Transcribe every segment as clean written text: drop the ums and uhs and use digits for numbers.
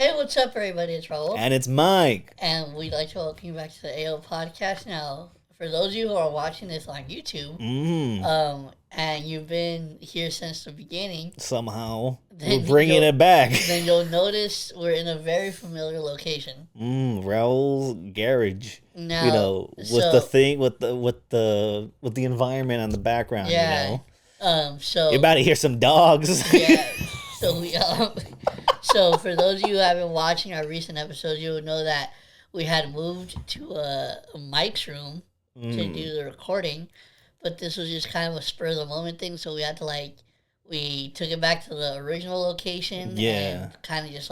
Hey, what's up, everybody? It's Raul. And it's Mike. And we'd like to welcome you back to the AO podcast. Now, for those of you who are watching this on YouTube, and you've been here since the beginning, somehow we're bringing it back. Then you'll notice we're in a very familiar location. Raul's garage. Now, you know, with the environment on the background. Yeah. You know, so you're about to hear some dogs. Yeah. So for those of you who have been watching our recent episodes, you would know that we had moved to Mike's room to do the recording, but this was just kind of a spur of the moment thing. So we had to we took it back to the original location, and kind of just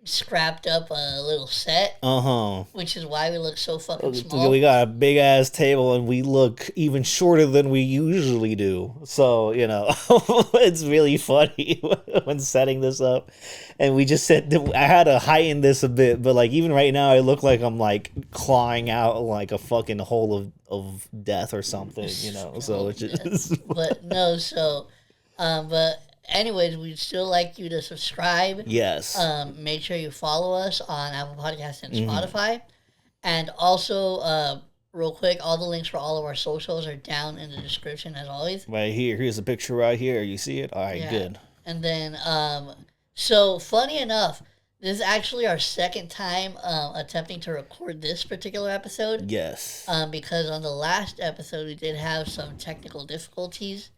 scrapped up a little set, which is why we look so fucking small. We got a big ass table and we look even shorter than we usually do. So, you know, it's really funny when setting this up. And we just said I had to heighten this a bit, but even right now I look like I'm clawing out a fucking hole of death or something, you know. So it's just but anyways, we'd still like you to subscribe. Yes. Make sure you follow us on Apple Podcasts and Spotify. And also, real quick, all the links for all of our socials are down in the description as always. Right here. Here's a picture right here. You see it? All right, good. And then, so funny enough, this is actually our second time attempting to record this particular episode. Yes. Because on the last episode, we did have some technical difficulties.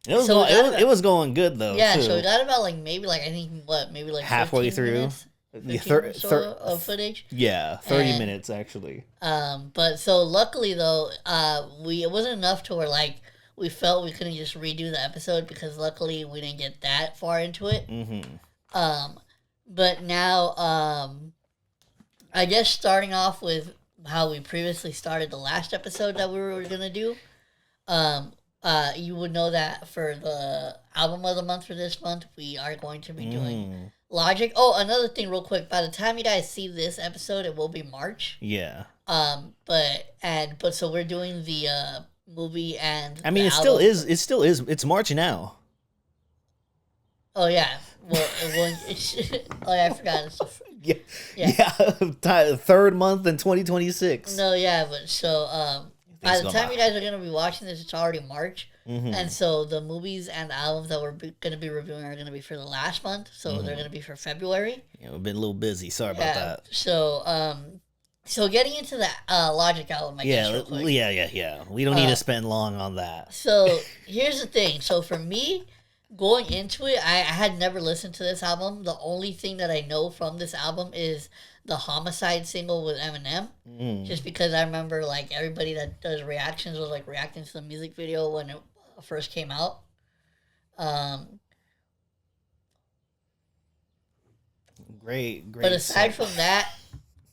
It was going good though. Yeah, too. so we got about maybe halfway through. Of footage. Yeah, 30 minutes actually. But so luckily though, it wasn't enough to where we felt we couldn't just redo the episode, because luckily we didn't get that far into it. But now, I guess starting off with how we previously started the last episode that we were gonna do, you would know that for the album of the month for this month, we are going to be doing Logic. Oh, another thing real quick. By the time you guys see this episode, it will be March. Yeah. But so we're doing the movie and I mean, it still is. It's March now. Oh, yeah. Well, oh, yeah, I forgot. Third month in 2026. No, yeah, but so, by the time you guys are going to be watching this, it's already March. And so the movies and the albums that we're going to be reviewing are going to be for the last month. So they're going to be for February. Yeah, we've been a little busy. Sorry about that. So getting into the Logic album, I guess, real quick. Yeah. We don't need to spend long on that. So here's the thing. So for me, going into it, I had never listened to this album. The only thing that I know from this album is the Homicide single with Eminem, just because I remember everybody that does reactions was reacting to the music video when it first came out. Great. But aside from that,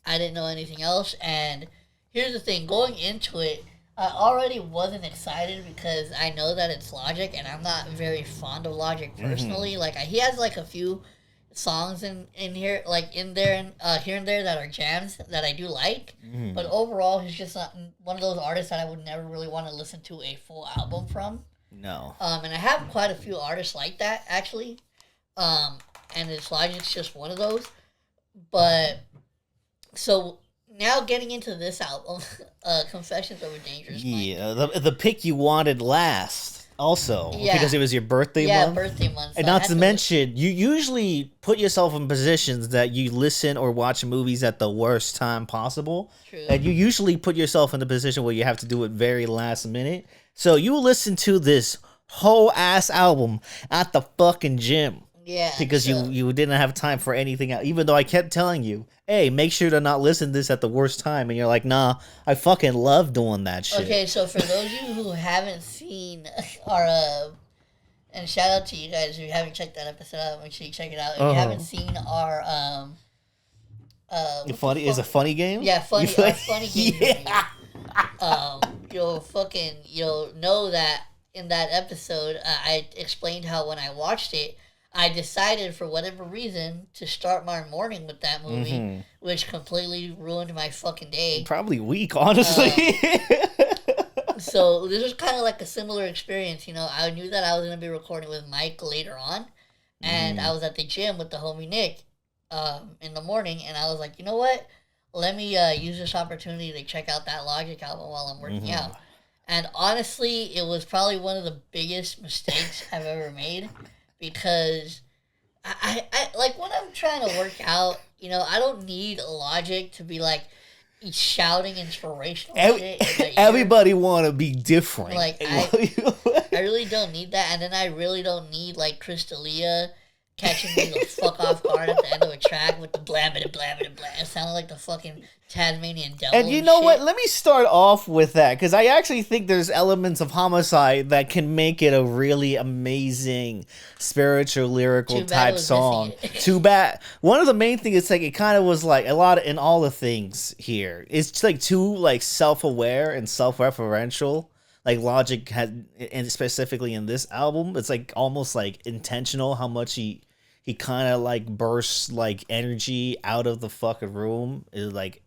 I didn't know anything else. And here's the thing: going into it, I already wasn't excited because I know that it's Logic, and I'm not very fond of Logic personally. He has a few songs in here, in there and here and there that are jams that I do like, but overall he's just not one of those artists that I would never really want to listen to a full album from. No. And I have quite a few artists like that actually, and it's Logic's just one of those. But so now getting into this album, Confessions of a Dangerous Mind. Yeah, the pick you wanted last. Also, because it was your birthday month. Yeah, birthday month. So and not to mention, you usually put yourself in positions that you listen or watch movies at the worst time possible. True. And you usually put yourself in the position where you have to do it very last minute. So you listen to this whole ass album at the fucking gym. Yeah. Because you didn't have time for anything else. Even though I kept telling you, hey, make sure to not listen to this at the worst time. And you're like, nah, I fucking love doing that shit. Okay, so for those of you who haven't seen our, and shout out to you guys if you haven't checked that episode out, make sure you check it out. If you haven't seen our, is a funny game? Yeah, funny game. Yeah. You'll know that in that episode, I explained how when I watched it, I decided for whatever reason to start my morning with that movie, which completely ruined my fucking day. Probably weak, honestly. So this was kind of like a similar experience, I knew that I was going to be recording with Mike later on, and I was at the gym with the homie Nick in the morning, and I was like, you know what? Let me use this opportunity to check out that Logic album while I'm working out. And honestly, it was probably one of the biggest mistakes I've ever made because I like when I'm trying to work out, I don't need Logic to be like shouting inspirational shit in the ear. Everybody want to be different. Like I really don't need that, and then I really don't need like Crystalia catching me the fuck off guard at the end of a track with the blabbity blabbity blah. It sounded like the fucking Tasmanian devil. And you know shit. what? Let me start off with that because I actually think there's elements of Homicide that can make it a really amazing spiritual lyrical type song. Too bad. One of the main things is like it kind of was like a lot of, in all the things here. It's like too like self-aware and self-referential. Like Logic had, and specifically in this album, it's like almost like intentional how much he kind of like bursts like energy out of the fucking room, is like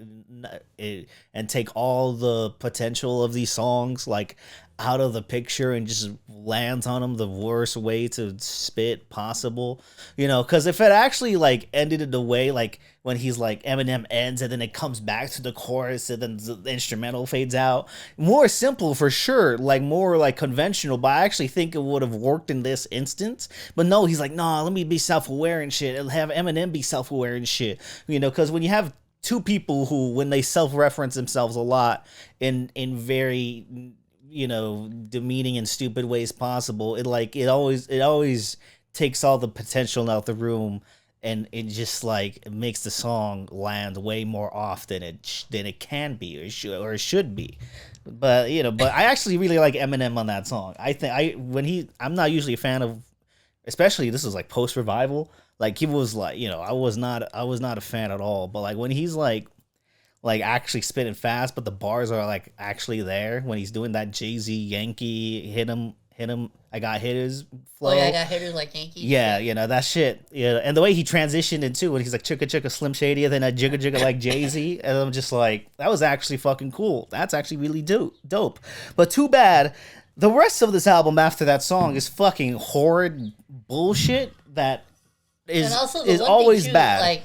and take all the potential of these songs like out of the picture and just lands on them the worst way to spit possible, because if it actually like ended in the way like when he's like Eminem ends and then it comes back to the chorus and then the instrumental fades out, more simple for sure, like more like conventional, but I actually think it would have worked in this instance. But no, he's like, nah, let me be self-aware and shit and have Eminem be self-aware and shit, because when you have two people who, when they self-reference themselves a lot in very demeaning and stupid ways possible, it always takes all the potential out the room, and it just like it makes the song land way more off than it can be or should be. But but I actually really like Eminem on that song. I think I'm not usually a fan of, especially this is like post revival. Like he was like, I was not a fan at all. But like when he's like actually spitting fast, but the bars are like actually there when he's doing that Jay-Z Yankee hit him. I got hitters flow. Oh yeah, I got hitters like Yankees. Yeah, that shit. Yeah, and the way he transitioned into when he's like chugga chugga Slim Shady and then that jigga jigga like Jay-Z, and I'm just like, that was actually fucking cool. That's actually really dope. But too bad, the rest of this album after that song is fucking horrid bullshit is always too, bad. Like,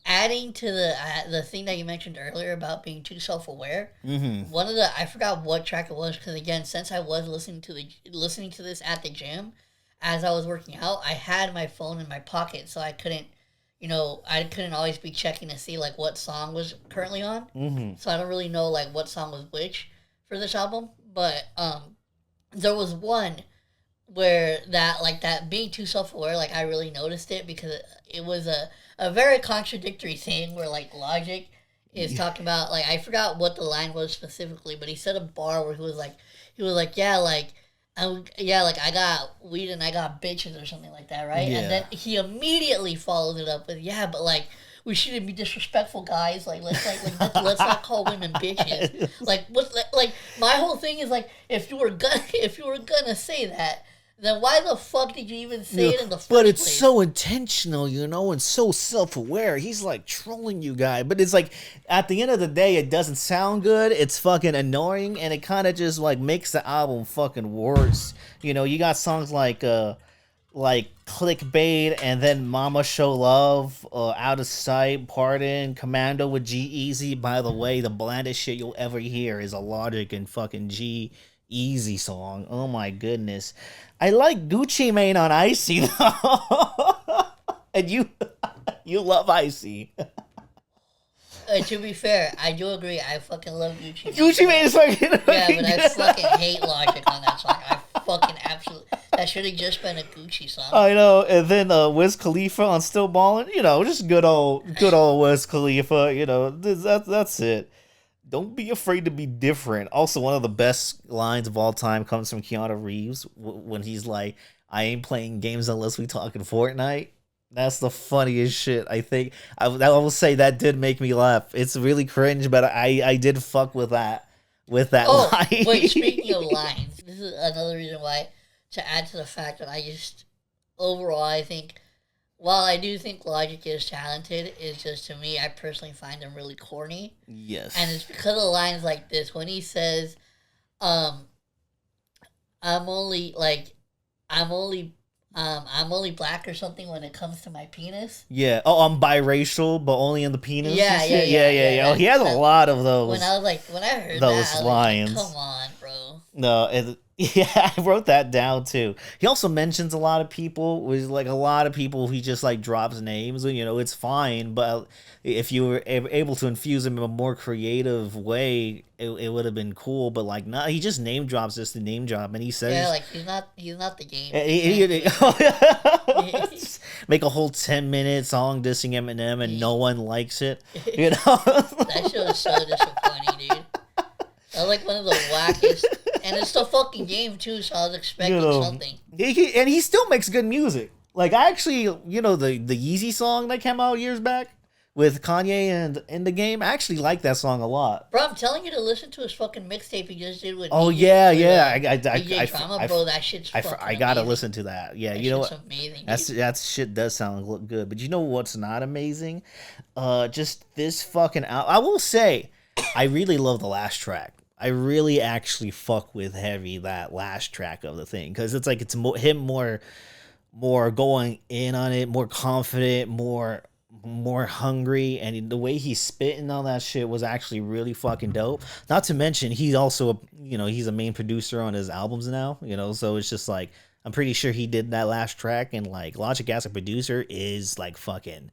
adding to the thing that you mentioned earlier about being too self-aware. Mm-hmm. One of the, I forgot what track it was, because again, since I was listening to this at the gym, as I was working out, I had my phone in my pocket, so I couldn't always be checking to see like what song was currently on. Mm-hmm. So I don't really know like what song was which for this album, but there was one where that being too self-aware, like I really noticed it because it was a very contradictory thing where like Logic is talking about, like, I forgot what the line was specifically, but he said a bar where he was like I got weed and I got bitches or something like that, right? Yeah. And then he immediately followed it up with, but like we shouldn't be disrespectful, guys. Like let's not call women bitches. Like my whole thing is like if you were gonna say that, then why the fuck did you even say it in the first place? But it's so intentional, and so self-aware. He's like trolling you, guy. But it's like, at the end of the day, it doesn't sound good. It's fucking annoying, and it kind of just like makes the album fucking worse. You got songs like Clickbait, and then Mama Show Love, Out of Sight, Pardon, Commando with G-Eazy. By the way, the blandest shit you'll ever hear is a Logic and fucking G-Eazy song. Oh my goodness. I like Gucci Mane on Icy though. And you love Icy. To be fair, I do agree. I fucking love Gucci Mane. Gucci Mane is fucking yeah, but I fucking hate Logic on that song. I fucking absolutely. That should have just been a Gucci song. I know. And then Wiz Khalifa on Still Ballin'. Just good old Wiz Khalifa. That's it. Don't be afraid to be different. Also, one of the best lines of all time comes from Keanu Reeves when he's like, I ain't playing games unless we talking Fortnite. That's the funniest shit, I think. I will say that did make me laugh. It's really cringe, but I did fuck with that line. Wait, speaking of lines, this is another reason why, to add to the fact that overall, I think, while I do think Logic is talented, it's just, to me, I personally find him really corny. Yes. And it's because of lines like this. When he says, I'm only I'm only black or something when it comes to my penis. Yeah. Oh, I'm biracial, but only in the penis. Yeah, and yeah, shit? yeah, Oh, he has a lot of those. When I heard those that, I was lines. like, come on, bro. No, yeah, I wrote that down too. He also mentions a lot of people. Was like a lot of people. He just like drops names. You know, it's fine. But if you were able to infuse him in a more creative way, it would have been cool. But like, no, he just name drops just to name drop, and he says, Yeah, like he's not the game. Make a whole 10-minute song dissing Eminem, and no one likes it. You know, that shit was so disappointing, dude. That was like one of the wackest, and it's the fucking game too. So I was expecting something. And he still makes good music. Like I actually, the Yeezy song that came out years back with Kanye and in the game, I actually like that song a lot. Bro, I'm telling you to listen to his fucking mixtape he just did with. Oh DJ, yeah. DJ Drama, bro, that shit's fucking I gotta amazing. listen to that. Yeah, That you know shit's what? amazing. That shit does sound good. But you know what's not amazing? Just this fucking I will say, I really love the last track. I really actually fuck with heavy that last track of the thing because it's like it's him more going in on it, more confident, more hungry, and the way he's spitting on that shit was actually really fucking dope. Not to mention he's also he's a main producer on his albums now, so it's just like I'm pretty sure he did that last track, and like Logic as a producer is like fucking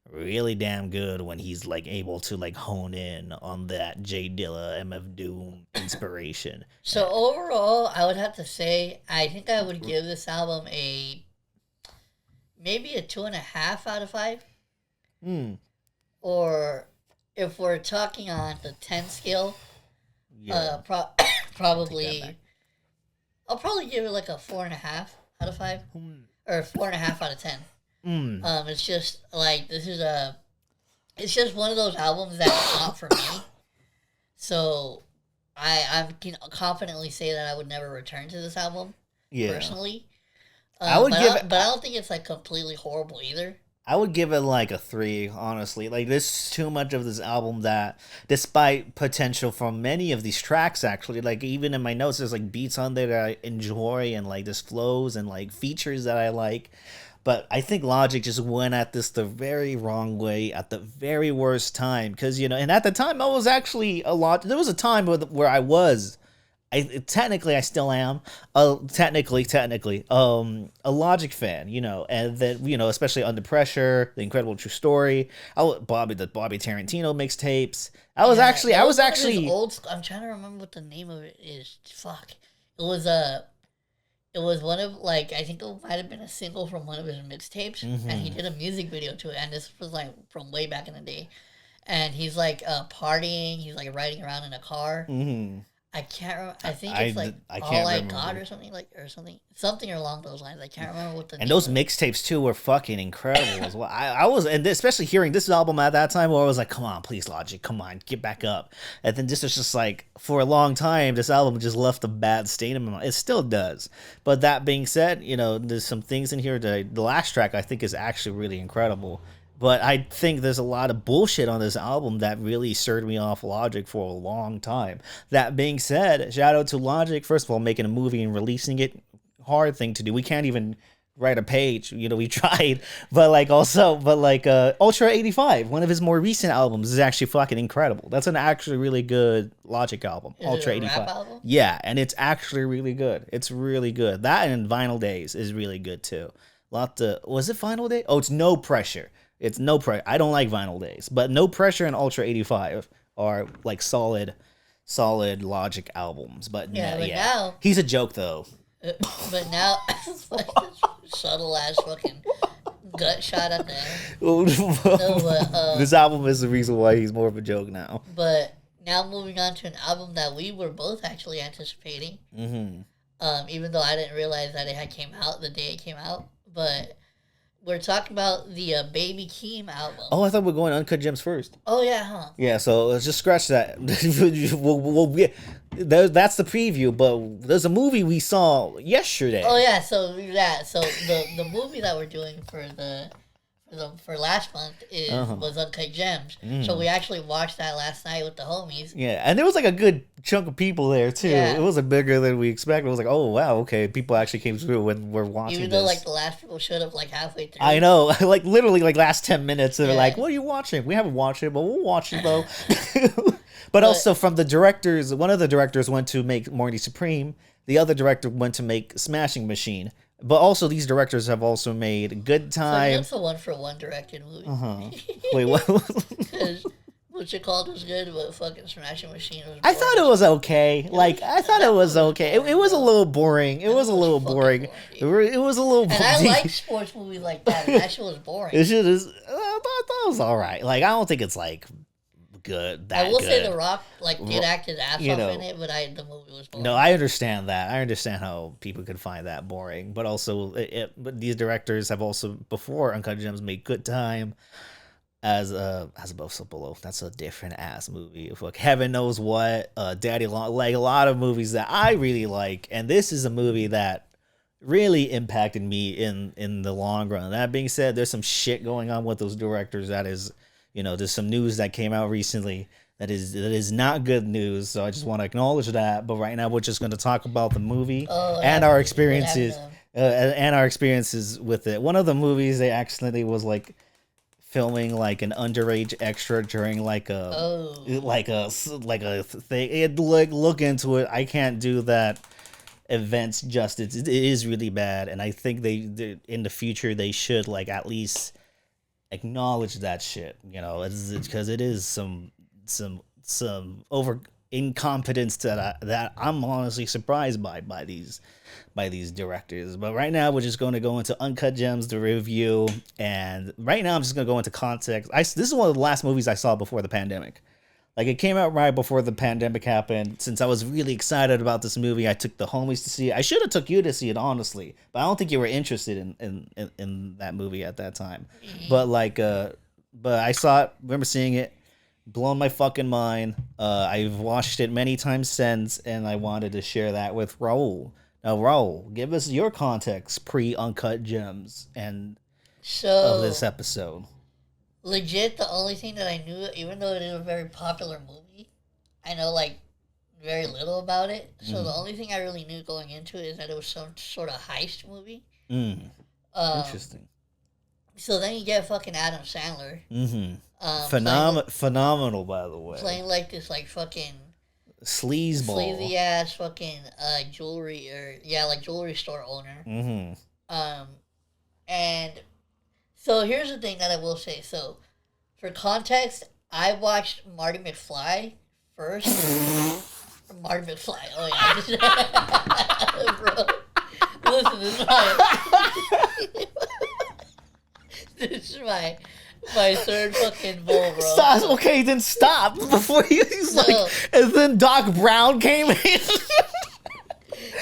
really damn good when he's like able to like hone in on that J Dilla MF Doom inspiration. So overall, I would have to say I think I would give this album maybe a 2.5 out of 5. Or if we're talking on the 10 scale, probably I'll probably give it like a 4.5 out of 5 or 4.5 out of 10. It's just like it's just one of those albums that's not for me. So I can confidently say that I would never return to this album personally. But I don't think it's like completely horrible either. I would give it like a 3, honestly. Like there's too much of this album that, despite potential from many of these tracks, actually, like even in my notes, there's like beats on there that I enjoy, and like there's flows and like features that I like. But I think Logic just went at this the very wrong way at the very worst time. Because, and at the time I was actually there was a time where I was, technically I still am, technically, a Logic fan, and then, especially Under Pressure, The Incredible True Story, the Bobby Tarantino mixtapes. I was actually old. I'm trying to remember what the name of it is. Fuck. It was one of, like, I think it might have been a single from one of his mixtapes, and he did a music video to it, and this was, like, from way back in the day. And he's, like, partying, he's, like, riding around in a car. I can't remember, I think it's, like, All I Got or something, something along those lines. I can't remember what the And those mixtapes, too, were fucking incredible as well. I was, and especially hearing this album at that time, where I was like, come on, please, Logic, come on, get back up. And then this was just like, for a long time, this album just left a bad stain in my mind. It still does. But that being said, there's some things in here that the last track I think is actually really incredible. But I think there's a lot of bullshit on this album that really stirred me off Logic for a long time. That being said, shout out to Logic, first of all, making a movie and releasing it. Hard thing to do. We can't even write a page. We tried. But Ultra 85, one of his more recent albums, is actually fucking incredible. That's an actually really good Logic album. Ultra 85. Rap album? Yeah, and it's actually really good. It's really good. That and Vinyl Days is really good too. Was it Vinyl Day? Oh, it's No Pressure. It's No Pressure. I don't like Vinyl Days, but No Pressure and Ultra 85 are like solid Logic albums. But now he's a joke though. But now, subtle ass fucking gut shot at there. This album is the reason why he's more of a joke now. But now moving on to an album that we were both actually anticipating. Even though I didn't realize that it had came out the day it came out, but. We're talking about the Baby Keem album. Oh, I thought we were going Uncut Gems first. Oh, yeah, huh? Yeah, so let's just scratch that. That's the preview, but there's a movie we saw yesterday. Oh, yeah, so the movie that we're doing for for last month was Uncut Gems. So we actually watched that last night with the homies. Yeah, and there was like a good chunk of people there too. Yeah. It was like bigger than we expected. It was like, oh wow, okay, people actually came through when we're watching. Even though this. like the last people showed up like halfway through. I know, like literally like last 10 minutes, they're like, "What are you watching?" We haven't watched it, but we'll watch it though. But also from the directors, one of the directors went to make Morty Supreme. The other director went to make Smashing Machine. But also, these directors have also made Good Time. So that's a one-for-one directed movie. Wait, what? Because What's It Called was good, but fucking Smashing Machine was boring. I thought it was okay. Like, I thought it was okay. It was a little boring. It was a little boring. It was a little boring. And I like sports movies like that, and that shit was boring. It shit is. I thought that was alright. Like, I don't think it's like good. I will say The Rock did act his ass off in it, but the movie was boring. No, I understand that. I understand how people could find that boring, but also, but these directors have also before Uncut Gems made Good Time, as Above So Below. That's a different ass movie. Like Heaven Knows What, Daddy Long, like a lot of movies that I really like, and this is a movie that really impacted me in the long run. That being said, there's some shit going on with those directors that is. There's some news that came out recently that is not good news. So I just want to acknowledge that. But right now we're just going to talk about the movie and our experiences with it. One of the movies they accidentally was like filming like an underage extra during like a thing. Look into it. I can't do that events justice. It is really bad, and I think they in the future they should like at least acknowledge that shit, it's because it is some over incompetence that I'm honestly surprised by these directors. But right now we're just going to go into Uncut Gems, the review, and right now I'm just going to go into context. This is one of the last movies I saw before the pandemic. Like, it came out right before the pandemic happened. Since I was really excited about this movie, I took the homies to see it. I should have took you to see it, honestly. But I don't think you were interested in that movie at that time. But, but I saw it, remember seeing it, blown my fucking mind. I've watched it many times since, and I wanted to share that with Raul. Now, Raul, give us your context pre-Uncut Gems of this episode. Legit, the only thing that I knew, even though it is a very popular movie, I know very little about it. So the only thing I really knew going into it is that it was some sort of heist movie. Interesting. So then you get fucking Adam Sandler. Phenomenal, by the way. Playing like this fucking sleazeball, sleazy ass fucking jewelry jewelry store owner. And so here's the thing that I will say. So, for context, I watched Marty McFly first. Marty McFly. Oh yeah, bro. Listen, this is my third fucking bowl, bro. Stop. Okay, then stop before and then Doc Brown came in.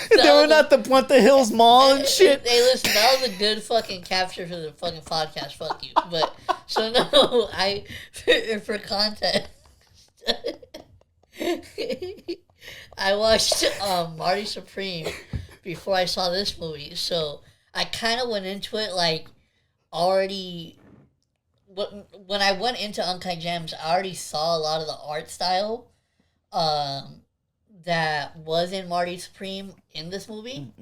They were not want the Hills Mall and shit. Hey, listen, that was a good fucking capture for the fucking podcast. Fuck you. But, so no, for context, I watched Marty Supreme before I saw this movie. So I kind of went into it already. When I went into Uncut Gems, I already saw a lot of the art style. That was in Marty Supreme in this movie.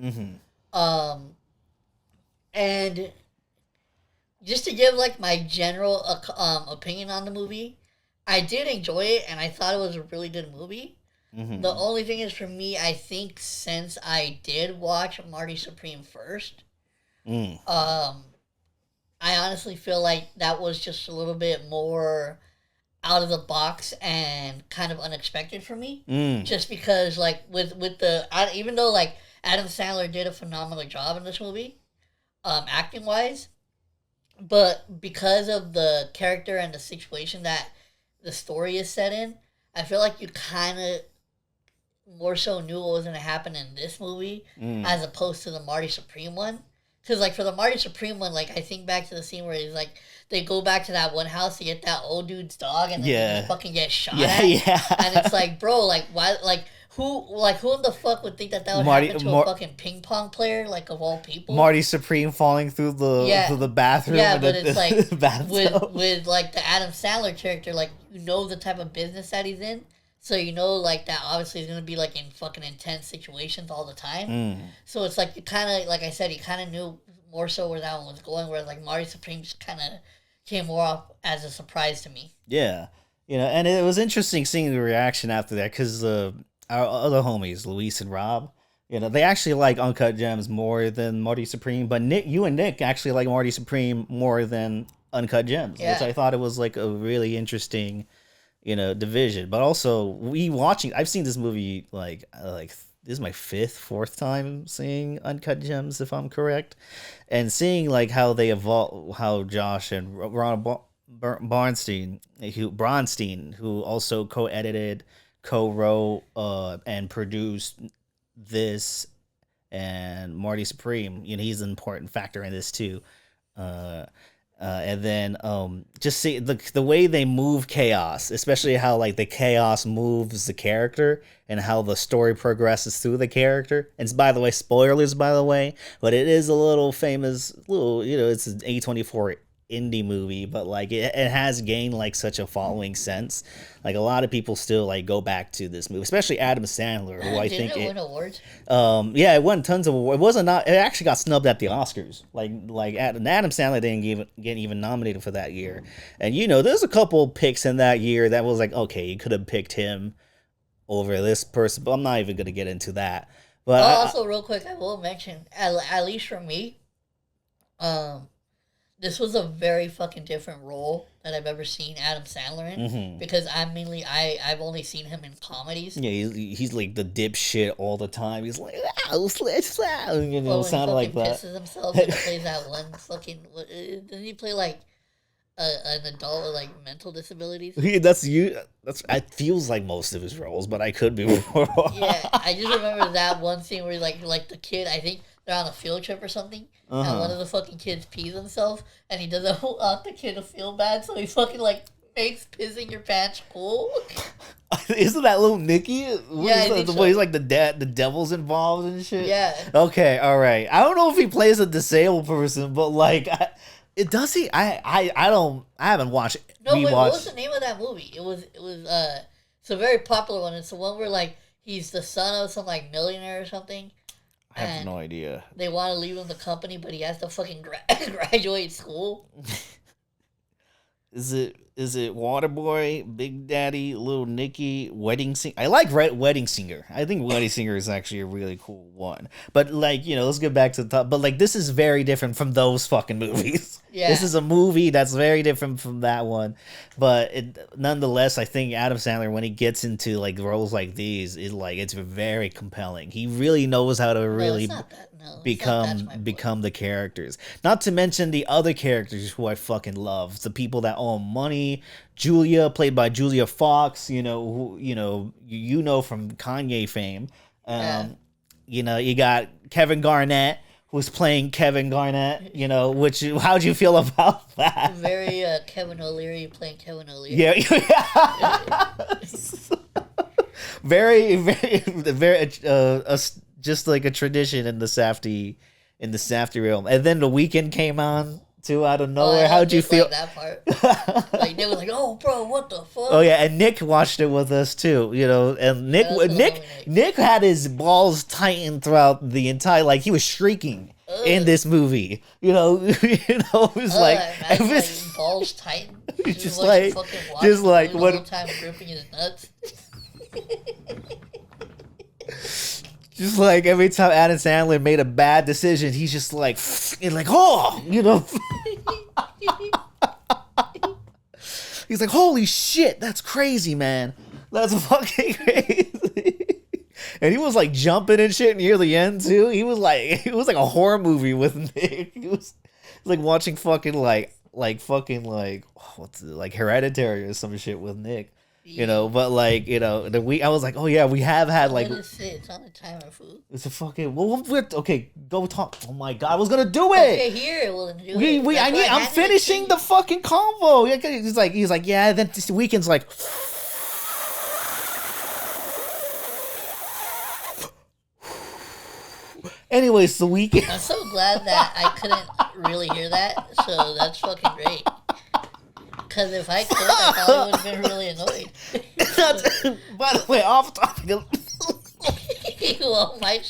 And just to give my general opinion on the movie, I did enjoy it and I thought it was a really good movie. The only thing is, for me, I think since I did watch Marty Supreme first, I honestly feel like that was just a little bit more out of the box and kind of unexpected for me. Just because even though Adam Sandler did a phenomenal job in this movie, acting wise, but because of the character and the situation that the story is set in, I feel like you kind of more so knew what was going to happen in this movie as opposed to the Marty Supreme one. Because, for the Marty Supreme one, I think back to the scene where he's, they go back to that one house to get that old dude's dog, and then he fucking gets shot at. Yeah. And it's bro, why, who in the fuck would think that would happen to a fucking ping pong player, like, of all people? Marty Supreme falling through the bathroom. Yeah, but it's like with like the Adam Sandler character, like, you know the type of business that he's in, so you know, like, that obviously is gonna be like in fucking intense situations all the time. So it's like, you kind of, like I said, you kind of knew more so where that one was going. Where like Marty Supreme just kind of came more off as a surprise to me. Yeah, and it was interesting seeing the reaction after that because our other homies, Luis and Rob, they actually like Uncut Gems more than Marty Supreme. But you and Nick actually like Marty Supreme more than Uncut Gems, which I thought it was like a really interesting, division. But also, I've seen this movie like this is my fourth time seeing Uncut Gems, if I'm correct, and seeing like how they evolve, how Josh and Ron Bronstein, who also co-edited, co-wrote, and produced this, and Marty Supreme, he's an important factor in this too. And then just see the way they move chaos, especially how like the chaos moves the character and how the story progresses through the character. And by the way, spoilers, by the way, but it is a little famous, it's an A24 indie movie, but like it has gained like such a following sense. Like a lot of people still like go back to this movie, especially Adam Sandler, who I think it win awards. Yeah, it won tons of awards. It actually got snubbed at the Oscars. Like Adam Sandler didn't get even nominated for that year. And there's a couple picks in that year that was like, okay, you could have picked him over this person, but I'm not even gonna get into that. But also, real quick, I will mention, at least for me, this was a very fucking different role that I've ever seen Adam Sandler in, because I've only seen him in comedies. Yeah, he's like the dipshit all the time. He's like, sounded like that. Pisses himself and plays that one fucking. Didn't he play like an adult with like mental disabilities? That's it feels like most of his roles, but I could be wrong. Yeah, I just remember that one scene where like the kid, I think they're on a field trip or something, and one of the fucking kids pees himself, and he doesn't want the kid to feel bad, so he fucking like makes pissing your pants cool. Isn't that little Nicky? Yeah, he's like the devil's involved and shit. Yeah. Okay, all right. I don't know if he plays a disabled person, but like, does he? I haven't watched. No, wait, what was the name of that movie? It was it's a very popular one. It's the one where like he's the son of some like millionaire or something. I have no idea. They want to leave him the company, but he has to fucking graduate school. Is it Waterboy, Big Daddy, Little Nicky, Wedding Singer? I like Wedding Singer. I think Wedding Singer is actually a really cool one. But like, let's get back to the top. But like, this is very different from those fucking movies. Yeah. This is a movie that's very different from that one. But nonetheless, I think Adam Sandler, when he gets into like roles like these, it's very compelling. He really knows how to really become the characters. Not to mention the other characters who I fucking love. The people that own money. Julia, played by Julia Fox, who from Kanye fame. You got Kevin Garnett, who's playing Kevin Garnett, which, how'd you feel about that? Very Kevin O'Leary playing Kevin O'Leary. Yeah. very, very, very, just like a tradition in the Safdie realm. And then The Weeknd came on too out of nowhere. How'd you feel? That part. Like they were like, "Oh, bro, what the fuck?" Oh yeah, and Nick watched it with us too. And Nick had his balls tightened throughout the entire. Like he was shrieking in this movie. It was like balls tightened. Just like what time gripping his nuts. Just like every time Adam Sandler made a bad decision, he's just like, He's like, holy shit, that's crazy, man. That's fucking crazy. And he was like jumping and shit near the end too. It was like a horror movie with Nick. It was like watching fucking like Hereditary or some shit with Nick. But like, I was like, oh yeah, we have had like. It's on the timer, food. It's a fucking. Well, okay, go talk. Oh my god, I was gonna do it. Okay, here, well, do it. I'm finishing the fucking convo. He's like, yeah. Then this Weeknd's like, Anyways, the weekend. I'm so glad that I couldn't really hear that, so that's fucking great. Because if I could, I probably would have been really annoyed. By the way, off topic. Well, Mike,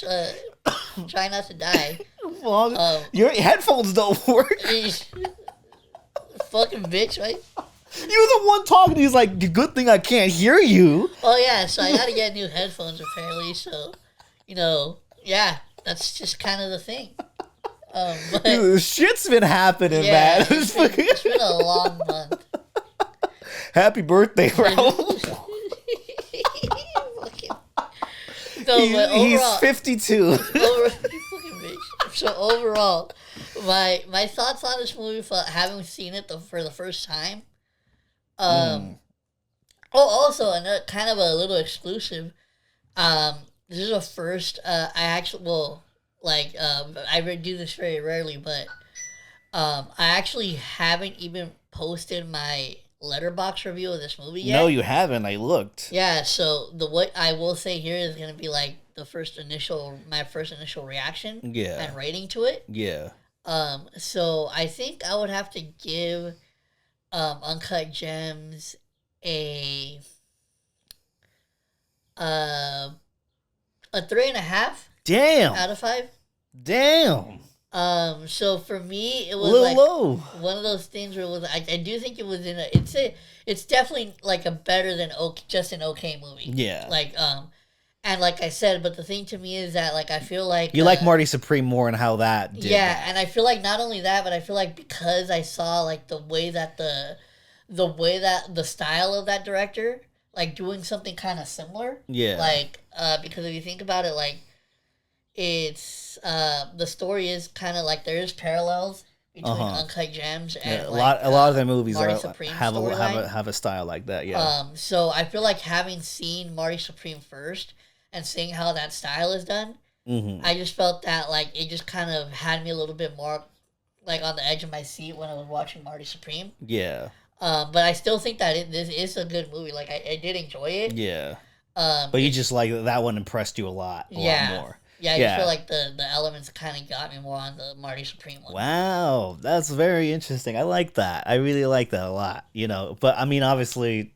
try not to die. Well, your headphones don't work. Fucking bitch, right? You're the one talking. He's like, good thing I can't hear you. Oh, yeah, so I gotta get new headphones, apparently, so, yeah, that's just kind of the thing. But, dude, shit's been happening, yeah, man. It's been a long month. Happy birthday, Raul. He's 52. Fucking bitch. So overall, my thoughts on this movie, for having seen it for the first time. Oh, also another kind of a little exclusive. This is a first. I actually I do this very rarely, but I actually haven't even posted my Letterboxd review of this movie yet. No, you haven't. I looked. Yeah, so what I will say here is gonna be like my first initial reaction. Yeah. And rating to it. Yeah. So I think I would have to give Uncut Gems a 3.5. Damn. Out of 5. Damn. So for me, it was like low. One of those things where it was. I do think it was it's definitely like a better than just an okay movie. Yeah. And like I said, but the thing to me is that I feel like you like Marty Supreme more and how that did. Yeah, that. and I feel like not only that, but I feel like because I saw the way that the style of that director doing something kind of similar. Yeah. Because if you think about it, it's the story is kind of there is parallels between Uncut Gems and a lot of their movies Marty Supreme have a style like that. Yeah. So I feel like having seen Marty Supreme first and seeing how that style is done, I just felt that it just kind of had me a little bit more on the edge of my seat when I was watching Marty Supreme. Yeah. But I still think that this is a good movie. I did enjoy it. Yeah. But you just that one impressed you a lot more. Yeah, I just feel like the elements kind of got me more on the Marty Supreme one. Wow, that's very interesting. I like that. I really like that a lot. But I mean, obviously,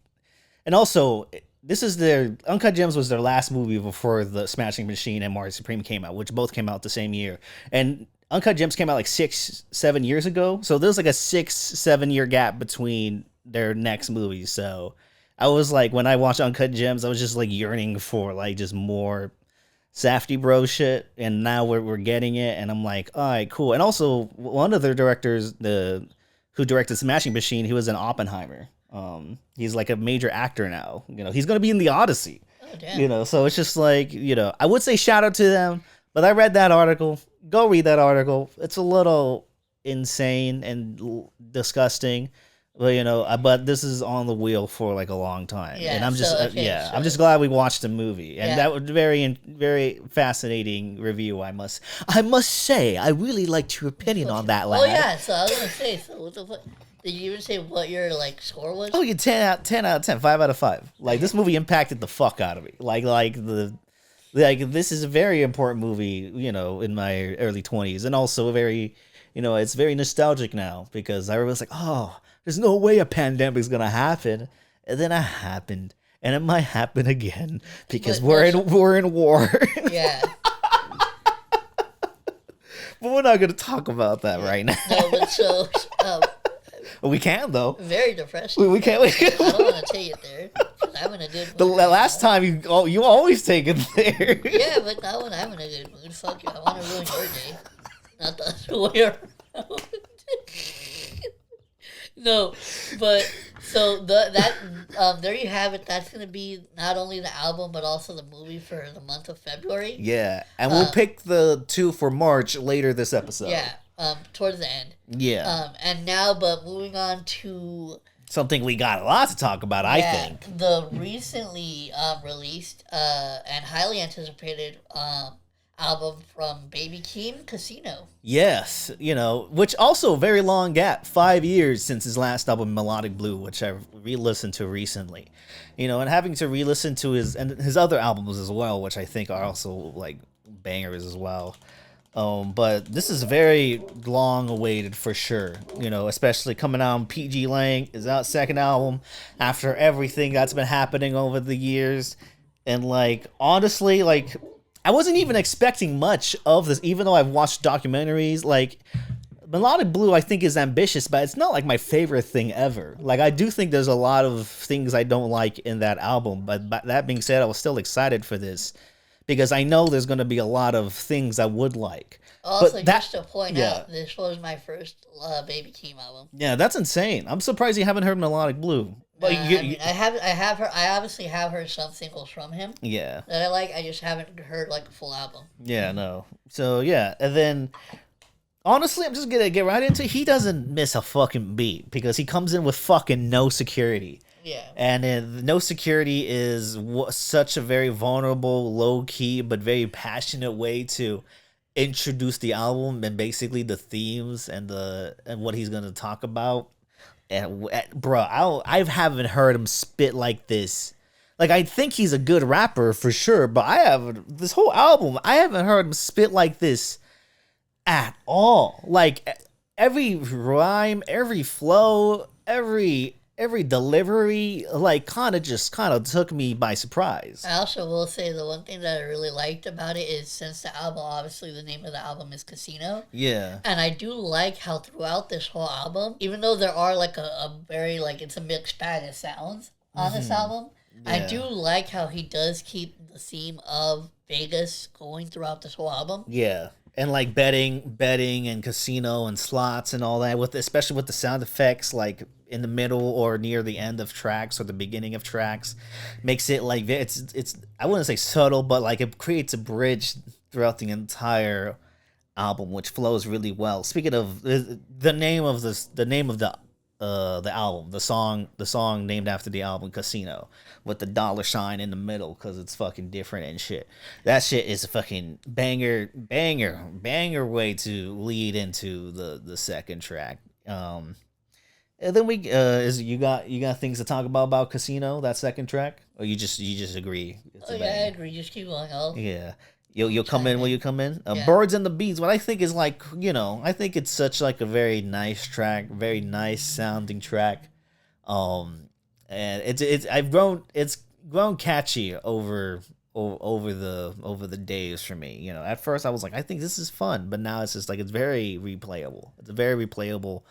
and also, this is Uncut Gems was their last movie before the Smashing Machine and Marty Supreme came out, which both came out the same year. And Uncut Gems came out 6-7 years ago, so there's a 6-7 year gap between their next movies. So I was when I watched Uncut Gems, I was just yearning for just more Safety bro shit, and now we're getting it, and I'm all right, cool. And also, one of their directors, who directed Smashing Machine, he was in Oppenheimer. He's a major actor now. He's gonna be in The Odyssey. Oh, damn. So it's just I would say shout out to them, but I read that article. Go read that article. It's a little insane and disgusting. But this is on the wheel for a long time, and I'm just I'm just glad we watched the movie, and that was very fascinating review. I must say, I really liked your opinion on that, lad. Oh yeah, so I was gonna say, so what the fuck? Did you even say what your score was? Oh, yeah, 10 out of 10, 5 out of 5. This movie impacted the fuck out of me. This is a very important movie, in my early 20s, and also very, it's very nostalgic now because I was oh. There's no way a pandemic's gonna happen, and then it happened, and it might happen again because we're in war. Yeah. But we're not gonna talk about that right now. No, but so we can though. Very depressing. We can't. I don't want to take it there. I'm in a good mood. The last time you always take it there. Yeah, but now when I'm in a good mood, fuck you. I want to ruin your day, not the other way around. No, but so there you have it. That's gonna be not only the album but also the movie for the month of February. Yeah, and we'll pick the 2 for March later this episode. Yeah, towards the end. Yeah. And now, but moving on to something we got a lot to talk about. I think the recently released and highly anticipated album from Baby Keem, Casino. Yes, which also a very long gap, 5 years since his last album, Melodic Blue, which I re-listened to recently. And having to re-listen to his other albums as well, which I think are also bangers as well. But this is very long awaited for sure. You know, especially coming out on PG Lang is out second album after everything that's been happening over the years. And like honestly, like I wasn't even expecting much of this, even though I've watched documentaries. Like Melodic Blue, I think is ambitious, but it's not like my favorite thing ever. Like I do think there's a lot of things I don't like in that album. But that being said, I was still excited for this because I know there's going to be a lot of things I would like. Also, But that, just to point yeah, out, this was my first Baby Keem album. yeah, that's insane. I'm surprised you haven't heard Melodic Blue. Well, I mean, I obviously have heard some singles from him yeah, that I like. I just haven't heard like a full album. yeah, no. So yeah, and then honestly, I'm just gonna get right into it. He doesn't miss a fucking beat because he comes in with fucking no security. Yeah. And no security is such a very vulnerable, low key, but very passionate way to introduce the album and basically the themes and what he's gonna talk about. And bro, I haven't heard him spit like this. Like I think he's a good rapper for sure, but I have this whole album. I haven't heard him spit like this at all. Like every rhyme, every flow, every delivery, like kind of took me by surprise. I also will say the one thing that I really liked about it is since the album, obviously the name of the album is Casino. Yeah. And I do like how throughout this whole album, even though there are like a very like it's a mixed bag of sounds on this album, I do like how he does keep the theme of Vegas going throughout this whole album. Yeah. And like betting and casino and slots and all that, with especially with the sound effects like in the middle or near the end of tracks or the beginning of tracks, makes it like it's I wouldn't say subtle, but like it creates a bridge throughout the entire album, which flows really well. Speaking of the name of the album, the song named after the album, Casino, with the dollar sign in the middle because it's fucking different and shit. That shit is a fucking banger way to lead into the second track. And then is you got things to talk about Casino, that second track, or you just agree? It's I agree. Just keep going. Yeah. You'll come in when you come in. Yeah. Birds and the Bees, what I think is like, I think it's such like a very nice track, very nice sounding track. And it's grown catchy over the days for me. At first I was like, I think this is fun, but now it's just like it's very replayable. It's a very replayable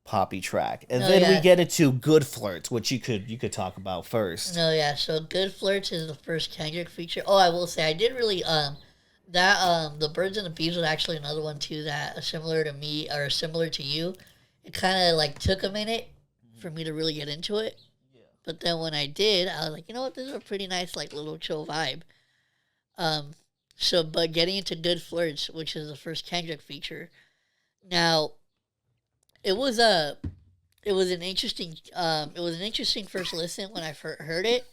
poppy track. And then we get into Good Flirts, which you could talk about first. No, yeah. So Good Flirts is the first Kendrick feature. Oh, I will say I did really the Birds and the Bees was actually another one too that similar to me or similar to you. It kind of like took a minute for me to really get into it. Yeah. But then when I did, I was like, you know what, this is a pretty nice like little chill vibe. But getting into Good Flirts, which is the first Kendrick feature. Now, it was an interesting first listen when I heard it,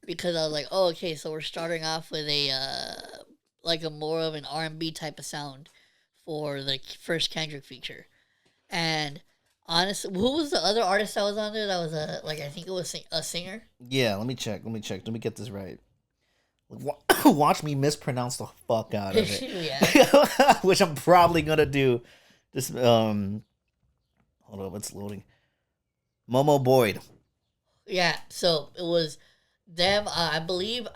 because I was like, oh, okay, so we're starting off with a more of an R&B type of sound for the first Kendrick feature. And honestly, who was the other artist that was on there? That was I think it was a singer. Yeah, let me check. Let me get this right. Watch me mispronounce the fuck out of it. Which I'm probably gonna do. This hold up, it's loading. Momo Boyd. Yeah, so it was them. I believe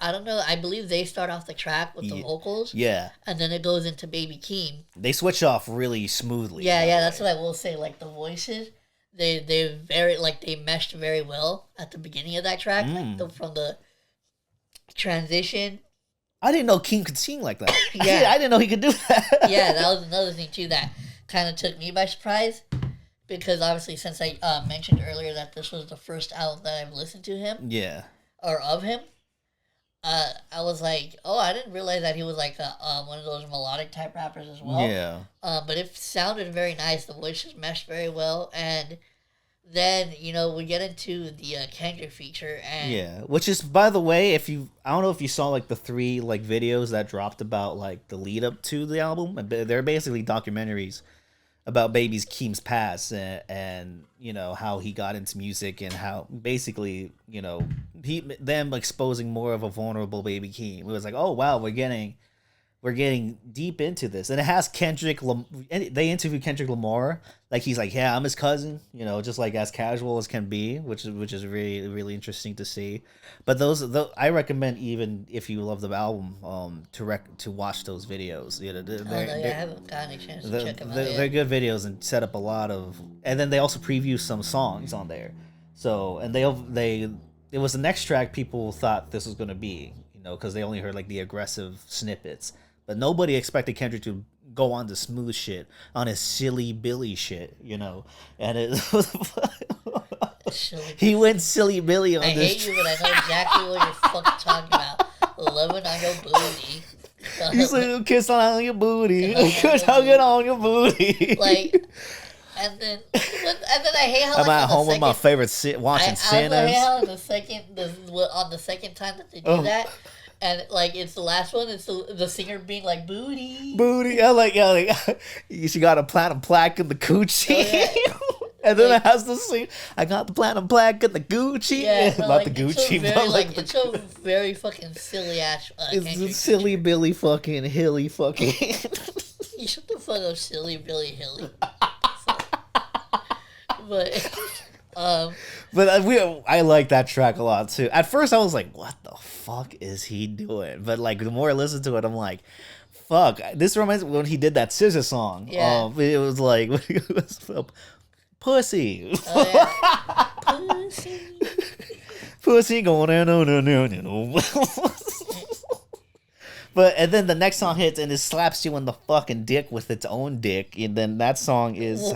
they start off the track with the vocals. Yeah. And then it goes into Baby Keem. They switch off really smoothly. Yeah, that's what I will say. Like the voices, they meshed very well at the beginning of that track. From the transition. I didn't know Keem could sing like that. Yeah. I didn't know he could do that. Yeah, that was another thing too that kind of took me by surprise. Because obviously, since I mentioned earlier that this was the first album that I've listened to him. Yeah. Or of him. I was like, oh, I didn't realize that he was like one of those melodic type rappers as well. Yeah. But it sounded very nice. The voices meshed very well. And then, we get into the Kendrick feature. And yeah. Which is, by the way, I don't know if you saw like the 3 like videos that dropped about like the lead up to the album. They're basically documentaries about Baby Keem's past and how he got into music and how basically them exposing more of a vulnerable Baby Keem. It was like, oh wow, we're getting we're getting deep into this, and it has they interview Kendrick Lamar, like he's like, yeah, I'm his cousin, just like as casual as can be, which is really really interesting to see. But I recommend, even if you love the album, to watch those videos. I haven't gotten a chance to check them out yet. They're good videos and set up a lot of, and then they also preview some songs on there. So, and it was the next track people thought this was gonna be, because they only heard like the aggressive snippets. But nobody expected Kendrick to go on the smooth shit, on his silly Billy shit, and it he went silly Billy on this. I hate you, but I know exactly what you're fucking talking about. Loving on your booty. He's like, kiss on your booty, kiss hugging on your booty. Like, and then I hate how I'm at home with my favorite watching Sinners. I hate how on the second time that they do that. And like it's the last one, it's the singer being like booty. I like she got a platinum plaque in the coochie, and then it has to sing. I got the platinum plaque in the Gucci. Yeah, not the Gucci, but like it's a very fucking silly ass. It's the silly Billy fucking Hilly fucking. You shut the fuck up, silly Billy Hilly. But I like that track a lot too. At first I was like, what the fuck is he doing? But like the more I listen to it, I'm like, fuck. This reminds me when he did that SZA song. Yeah. It was like pussy. Oh, yeah. Pussy. Pussy going no. But and then the next song hits and it slaps you in the fucking dick with its own dick, and then that song is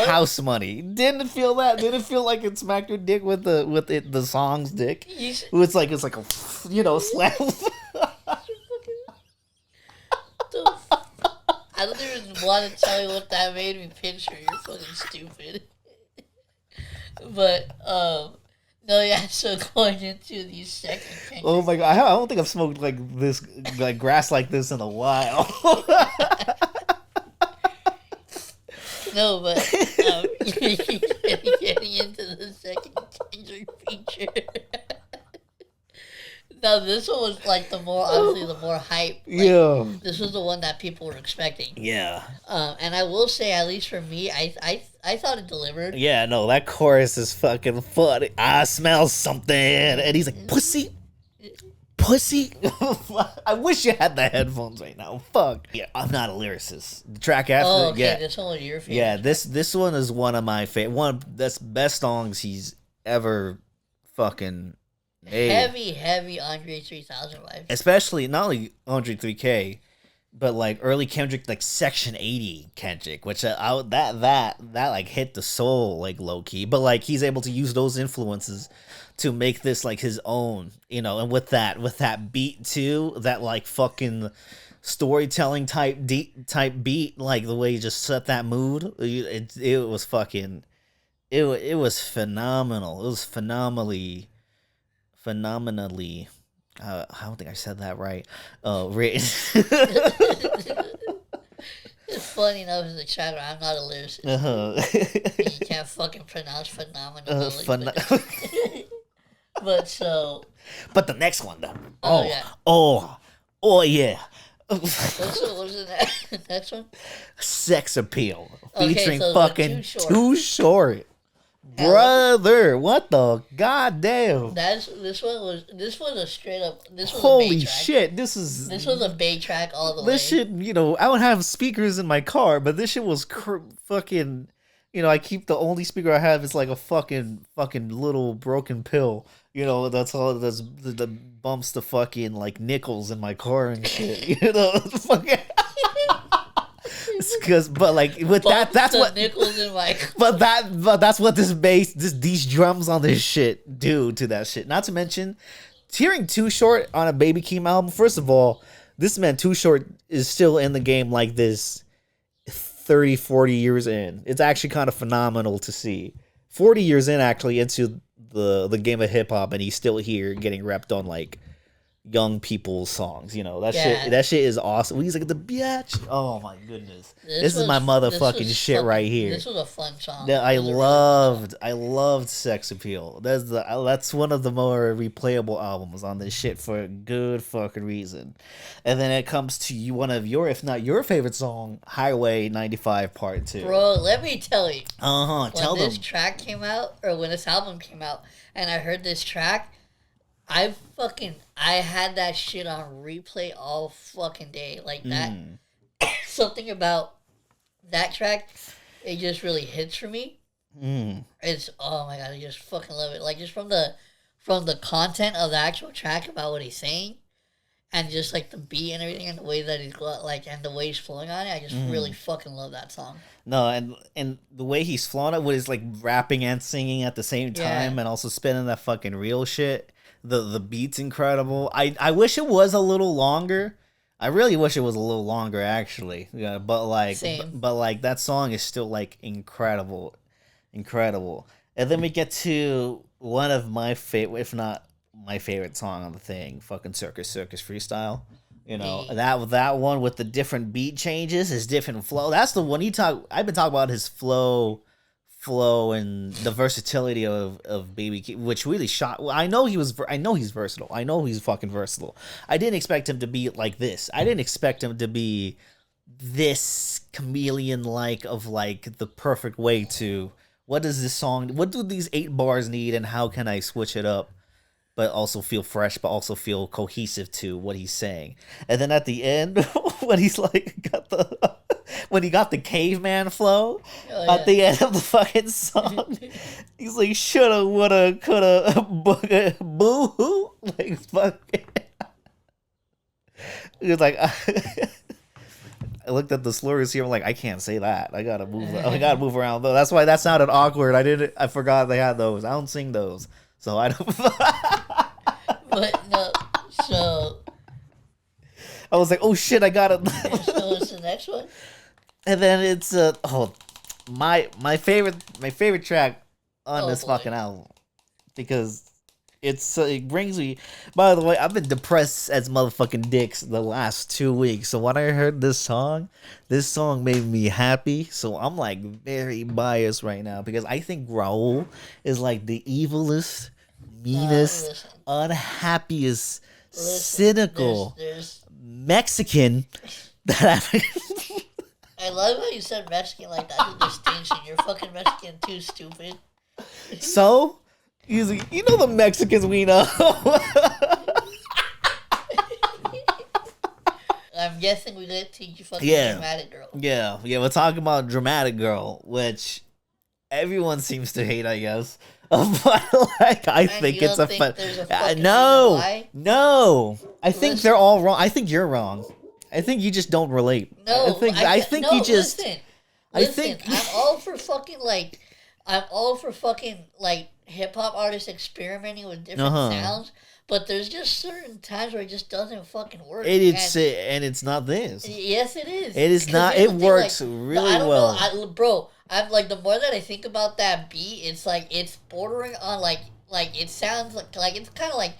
House Money. Didn't it feel that? Didn't it feel like it smacked your dick with the song's dick? It's like a slap. I don't even want to tell you what that made me picture. You're fucking stupid. But no, yeah, so going into these second. Oh my god, I don't think I've smoked like this, like grass like this in a while. No, but getting into the second Kendrick feature. Now this one was like the more hype. Yeah. This was the one that people were expecting. Yeah. And I will say, at least for me, I thought it delivered. Yeah, no, that chorus is fucking funny. I smell something, and he's like, pussy. I wish you had the headphones right now. Fuck. Yeah, I'm not a lyricist. The track after, oh, okay, yeah, this one was your favorite. Yeah, this one is one of my favorite. One of the best songs he's ever fucking made. Heavy Andre 3000 vibes. Especially not only Andre 3K, but like early Kendrick, like Section 80 Kendrick, which that like hit the soul like low key. But like he's able to use those influences to make this like his own, and with that beat too, that like fucking storytelling type beat, like the way he just set that mood, it was fucking, it was phenomenal. It was phenomenally. I don't think I said that right. Written. It's funny enough as a child, I'm not a lyricist. You can't fucking pronounce phenomenally. But the next one though. Oh yeah. What's the next one? Sex Appeal, Okay, featuring so fucking Too Short. Brother, what the goddamn? This was a straight up. This was holy a Bay track. shit! This was a Bay track all the way. This shit, I don't have speakers in my car, but this shit was fucking. I keep the only speaker I have is like a fucking little broken pill. That's all. That's the bumps the fucking like nickels in my car and shit. Fucking. But like with that's what nickels in my car. But that's what these drums on this shit do to that shit. Not to mention, hearing Too Short on a Baby Keem album. First of all, this man Too Short is still in the game like this 30, 40 years in. It's actually kind of phenomenal to see. 40 years in actually into the game of hip hop, and he's still here getting repped on like young people's songs. You know, that Yeah. shit. That shit is awesome. He's like the biatch. Oh my goodness, this is my this motherfucking was shit fucking, right here. This was a fun song. That It was a really fun song. I loved Sex Appeal. That's one of the more replayable albums on this shit for a good fucking reason. And then it comes to you, one of your, if not your favorite song, Highway 95 Part 2. Bro, let me tell you. Tell When this them. track came out, or when this album came out, and I heard this track, I had that shit on replay all fucking day. Like that, something about that track, it just really hits for me. It's, oh my god, I just fucking love it. Like, just from the content of the actual track about what he's saying, and just like the beat and everything, and the way that and the way he's flowing on it, I just really fucking love that song. No, and the way he's flowing it with his like rapping and singing at the same time, and also spinning that fucking real shit. The beat's incredible. I wish it was a little longer. I really wish it was a little longer, actually. Yeah, but like, but like that song is still like incredible. And then we get to one of my favorite, if not my favorite song on the thing, fucking Circus Freestyle. You know, that one with the different beat changes, his different flow. That's the one I've been talking about his flow and the versatility of Baby Keem, which really shot. I know he's versatile. I know he's fucking versatile. I didn't expect him to be like this. I didn't expect him to be this chameleon like of like the perfect way to, what does this song, what do these 8 bars need, and how can I switch it up but also feel fresh, but also feel cohesive to what he's saying. And then at the end, when he's like when he got the caveman flow at the end of the fucking song, he's like, shoulda, woulda, coulda, booga, boo hoo, like fucking. He was like, I looked at the slurs here. I'm like, I can't say that. I gotta move around though. That's why that sounded awkward. I forgot they had those. I don't sing those, so I don't. But no, so I was like, oh shit, I got it. so what's the next one? And then it's my favorite track on this fucking album, because it brings me. By the way, I've been depressed as motherfucking dicks the last 2 weeks. So when I heard this song made me happy. So I'm like very biased right now, because I think Raul is like the evilest, meanest, unhappiest, cynical there's Mexican that I've. I love how you said Mexican like that's a distinction. You're fucking Mexican too, stupid. So, he's like, you know the Mexicans we know. I'm guessing we did teach you fucking Dramatic Girl. Yeah, we're talking about Dramatic Girl, which everyone seems to hate, I guess. But like, I think it's a fun. No. I think they're all wrong. I think you're wrong. I think you just don't relate. No, I think you just. Listen, I think I'm all for fucking like hip hop artists experimenting with different sounds, but there's just certain times where it just doesn't fucking work. And it's not this. Yes, it is. It is not. It works really well. Bro, I'm like, the more that I think about that beat, it's like it's bordering on like it sounds like it's kind of like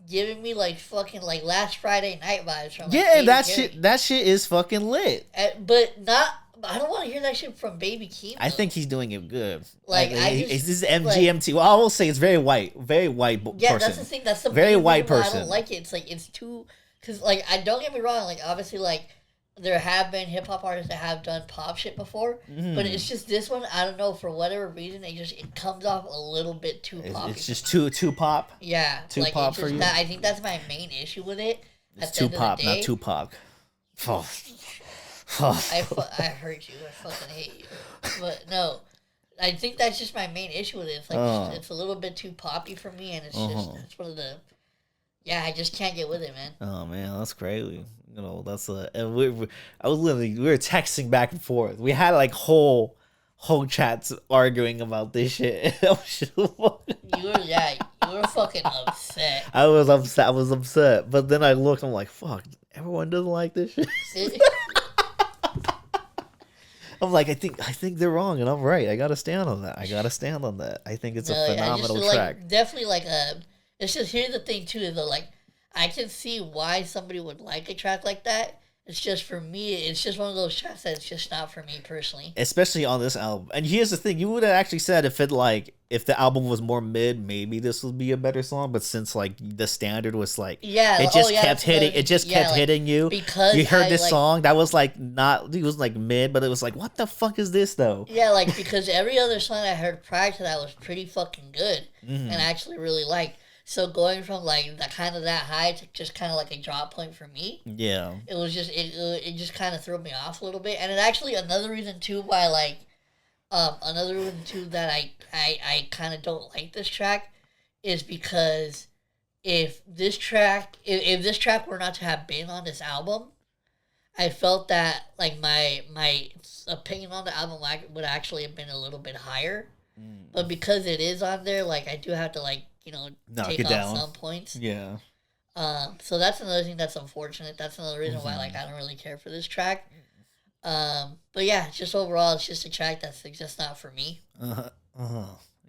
giving me like fucking like Last Friday Night vibes from that shit is fucking lit. But not. I don't want to hear that shit from Baby Keem. I think he's doing it good. Like, this is MGMT. Well, I will say it's very white person. Yeah, that's the thing. That's the very white person. I don't like it. It's like it's too, because like I don't get me wrong. Like obviously, like there have been hip hop artists that have done pop shit before, but it's just this one. I don't know, for whatever reason, it comes off a little bit too pop. It's just too pop. Yeah, too pop for you. I think that's my main issue with it. It's too pop, not Tupac. I hurt you. I fucking hate you. But no, I think that's just my main issue with it. It's like it's a little bit too poppy for me, and it's just it's one of the. Yeah, I just can't get with it, man. Oh man, that's crazy. You know, and we were texting back and forth. We had like whole chats arguing about this shit. You were fucking upset. I was upset. But then I looked, I'm like, fuck, everyone doesn't like this shit. I'm like, I think they're wrong, and I'm right. I gotta stand on that. I think it's a phenomenal track. Definitely it's just, here's the thing too, is though, like I can see why somebody would like a track like that. It's just for me. It's just one of those tracks that's just not for me personally. Especially on this album. And here's the thing: you would have actually said if the album was more mid, maybe this would be a better song. But since like the standard was like, Yeah, it just kept hitting, it just kept hitting you. Because you heard this song that was like not, it was like mid, but it was like, what the fuck is this though? Yeah, like because every other song I heard prior to that was pretty fucking good, and I actually really liked. So going from like the kind of that high to just kind of like a drop point for me, Yeah, it was just it just kind of threw me off a little bit, and it actually another reason too why like another reason too that I kind of don't like this track is because if this track were not to have been on this album, I felt that like my opinion on the album would actually have been a little bit higher, but because it is on there, like I do have to like knock take it off down. some points. Yeah. So that's another thing that's unfortunate. That's another reason why like I don't really care for this track. But yeah, just overall, it's just a track that's just not for me.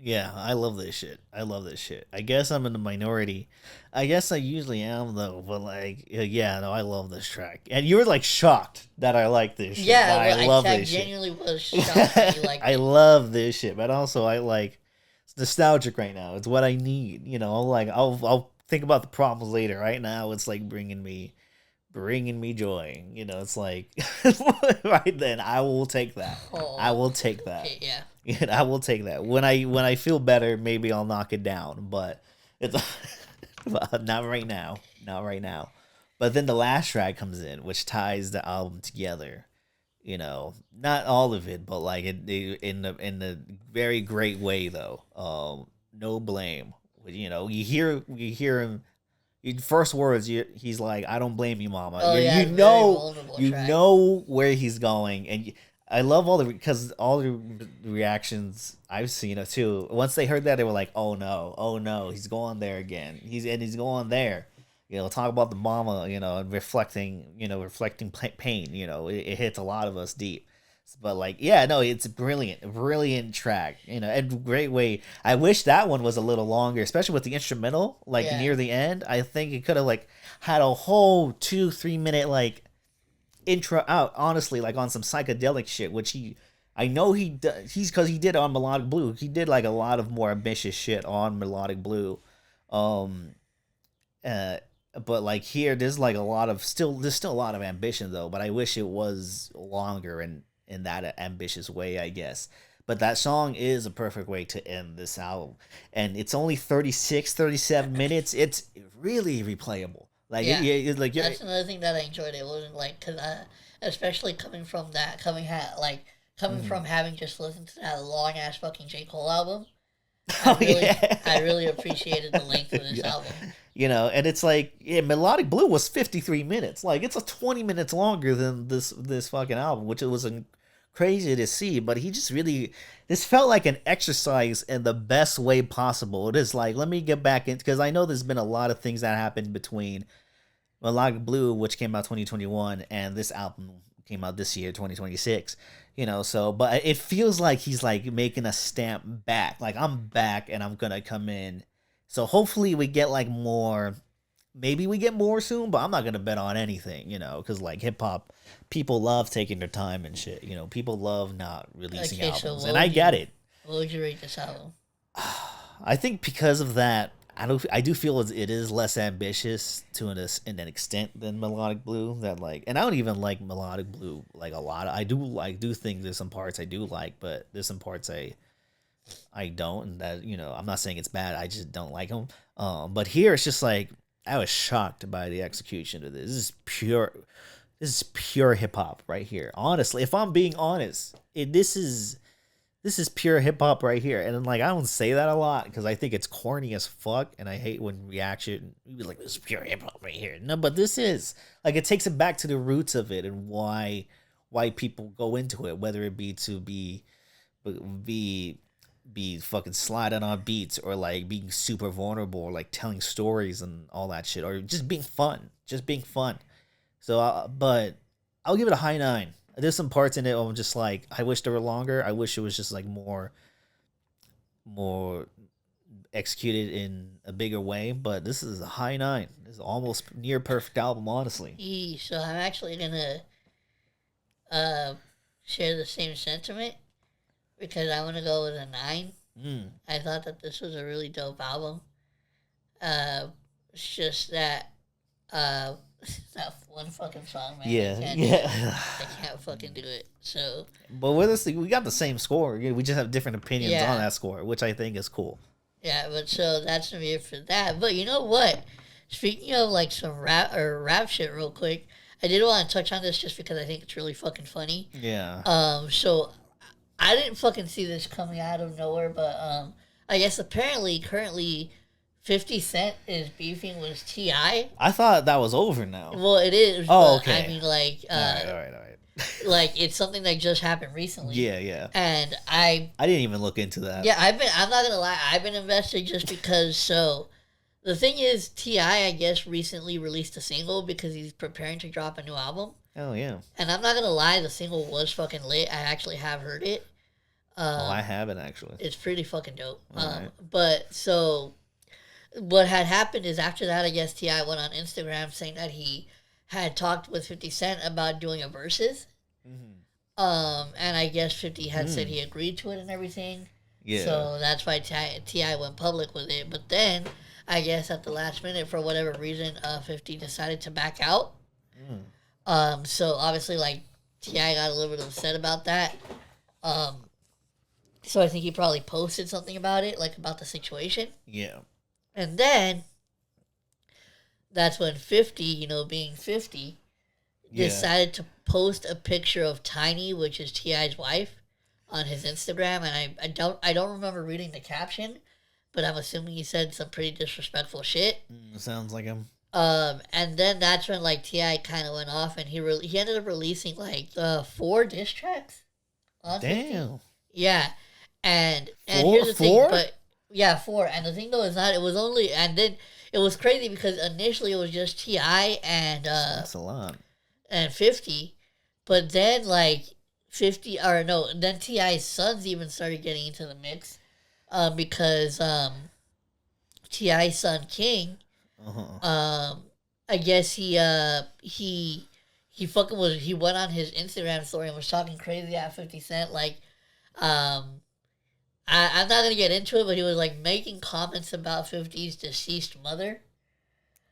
Yeah, I love this shit. I guess I'm in the minority. I guess I usually am though, but like, yeah, no, I love this track. And you were like shocked that I like this shit. Yeah, I love I this shit. genuinely was shocked that you like I love this shit, but also I like it's nostalgic right now. It's what I need. Like I'll think about the problems later. Right now, it's like bringing me joy. It's like right then I will take that. I will take that. Okay, yeah. I will take that. When I feel better, maybe I'll knock it down. But it's not right now. Not right now. But then the last track comes in, which ties the album together. Not all of it, but like in the very great way though. No blame. You hear him. First words, he's like, "I don't blame you, mama." Oh, yeah, you track. know where he's going, and I love because all the reactions I've seen it too. Once they heard that, they were like, "Oh no, he's going there again. He's going there." Talk about the mama, and reflecting pain. It hits a lot of us deep. But like, yeah, no, it's brilliant track, and great way. I wish that one was a little longer, especially with the instrumental, like near the end. I think it could have like had a whole 2-3 minute like intro out, honestly, like on some psychedelic shit, which I know because he did on Melodic Blue. He did like a lot of more ambitious shit on Melodic Blue. But like here, there's like there's still a lot of ambition though, but I wish it was longer and in that ambitious way, I guess. But that song is a perfect way to end this album. And it's only 36-37 minutes. It's really replayable. Like, yeah. That's another thing that I enjoyed. It wasn't like, because especially coming from from having just listened to that long ass fucking J. Cole album. I really appreciated the length of this album. And it's like, Melodic Blue was 53 minutes. Like, it's a 20 minutes longer than this fucking album, which it was crazy to see. But this felt like an exercise in the best way possible. It is like, let me get back in, because I know there's been a lot of things that happened between Melodic Blue, which came out 2021, and this album came out this year, 2026. But it feels like he's like making a stamp back. Like, I'm back and I'm gonna come in. So hopefully we get like more. Maybe we get more soon, but I'm not gonna bet on anything, because like hip hop, people love taking their time and shit. People love not releasing albums, and I get it. What would you rate this album? I think because of that, I do feel it is less ambitious to an extent than Melodic Blue. That like, and I don't even like Melodic Blue like a lot. I do think there's some parts I do like, but there's some parts I don't, and that I'm not saying it's bad. I just don't like them. But here it's just like I was shocked by the execution of this. This is pure hip hop right here. Honestly, if I'm being honest, this is pure hip hop right here. And like I don't say that a lot because I think it's corny as fuck, and I hate when reaction be like, "This is pure hip hop right here." No, but this is like it takes it back to the roots of it and why people go into it, whether it be to be fucking sliding on beats, or like being super vulnerable, or like telling stories and all that shit, or just being fun. So, but I'll give it a high 9. There's some parts in it I'm just like, I wish they were longer. I wish it was just like more executed in a bigger way, but this is a high 9. This is almost near perfect album, honestly. So I'm actually gonna uh share the same sentiment because I want to go with a 9. I thought that this was a really dope album. It's just that that one fucking song, man. I can't fucking do it. So, but with us, we got the same score. We just have different opinions on that score, which I think is cool. Yeah, but so that's gonna be it for that. But you know what? Speaking of like some rap shit, real quick, I did want to touch on this just because I think it's really fucking funny. Yeah. So I didn't fucking see this coming out of nowhere, but I guess currently 50 Cent is beefing with T.I. I thought that was over now. Well, it is. Oh, okay. I mean, like, all right. Like, it's something that just happened recently. Yeah. And I didn't even look into that. Yeah, I'm not gonna lie, I've been invested just because. So the thing is, T.I., I guess, recently released a single because he's preparing to drop a new album. Oh, yeah. And I'm not gonna lie, the single was fucking lit. I actually have heard it. I haven't, actually. It's pretty fucking dope. Right. But so what had happened is after that, I guess T.I. went on Instagram saying that he had talked with 50 Cent about doing a versus. And I guess 50 had said he agreed to it and everything. Yeah. So that's why T.I. went public with it. But then, I guess at the last minute, for whatever reason, 50 decided to back out. So obviously, like, T.I. got a little bit upset about that. So I think he probably posted something about it, like about the situation. Yeah. And then that's when 50, being 50, decided to post a picture of Tiny, which is T.I.'s wife, on his Instagram. And I don't remember reading the caption, but I'm assuming he said some pretty disrespectful shit. Sounds like him. And then that's when, like, T.I. kind of went off, and he ended up releasing, like, 4 diss tracks on 50. Damn. Yeah. And Four? here's the thing, 4? but yeah, 4. And the thing though is not. It was only, and then it was crazy because initially it was just T.I. and that's a lot. And 50, but then like 50 or no, then T.I.'s sons even started getting into the mix, because T.I.'s son King, I guess he fucking was, he went on his Instagram story and was talking crazy at 50 Cent, like, I'm not gonna get into it, but he was like making comments about 50's deceased mother.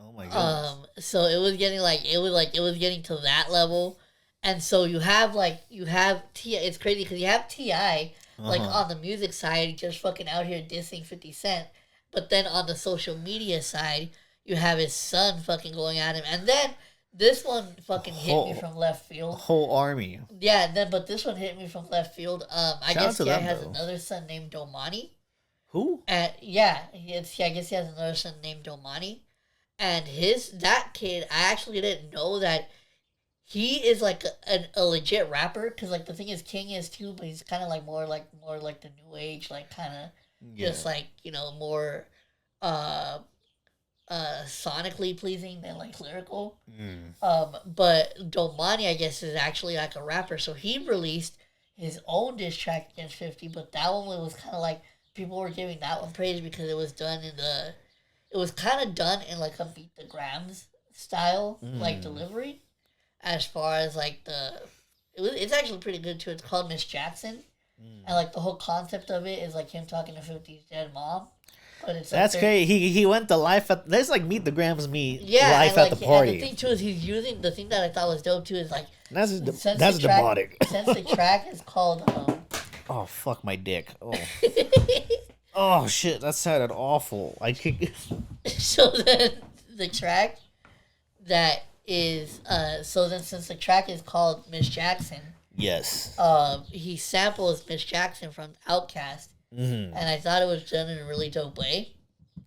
Oh my god. So it was getting to that level, and so you have T.I. It's crazy because you have T.I. like on the music side just fucking out here dissing 50 Cent, but then on the social media side you have his son fucking going at him, and then this one fucking hit me from left field. Whole army. Yeah, but this one hit me from left field. I guess T.I. has another son named Domani. Who? And yeah, I guess he has another son named Domani. And that kid, I actually didn't know that he is like a legit rapper. Because like the thing is, King is too, but he's kind of like more like the new age, like kind of just like more sonically pleasing than like lyrical. But Domani, I guess, is actually like a rapper, so he released his own diss track against 50, but that one was kind of like people were giving that one praise because it was kind of done in like a Beat the Grams style like delivery, as far as like it's actually pretty good too. It's called Miss Jackson, and like the whole concept of it is like him talking to 50's dead mom. But it's that's great. He went to life at. There's like Meet the Grams life at the party. And the thing too is he's using the thing that I thought was dope too is like that's demonic. Since the track is called. Oh fuck my dick! Oh. Oh shit! That sounded awful. I could. So then the track that is since the track is called Miss Jackson. Yes. He samples Miss Jackson from Outkast. And I thought it was done in a really dope way.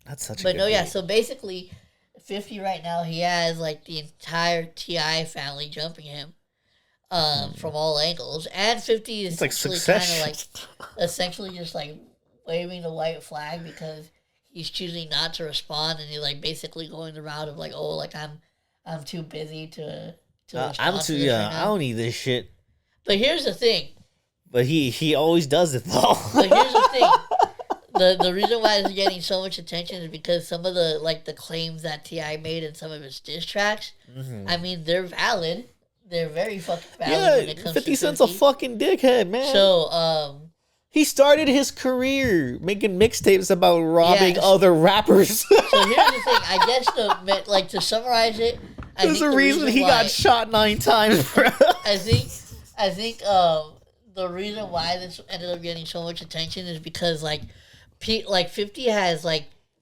That's such a good beat. So basically 50 right now, he has like the entire T.I. family jumping him from all angles, and 50 is like Succession. kind of like essentially just like waving the white flag because he's choosing not to respond, and he's like basically going the route of like, oh, like I'm too busy to I'm too right I don't need this shit. But here's the thing. But he always does it though. But here's the thing. the reason why it's getting so much attention is because some of the claims that Ti made in some of his diss tracks. I mean, they're valid. They're very fucking valid when it comes 50 to Cent's 50. a fucking dickhead, man. So, he started his career making mixtapes about robbing other rappers. So here's the thing. I guess to summarize it, there's a reason he got shot 9 times, bro. I think the reason why this ended up getting so much attention is because 50 has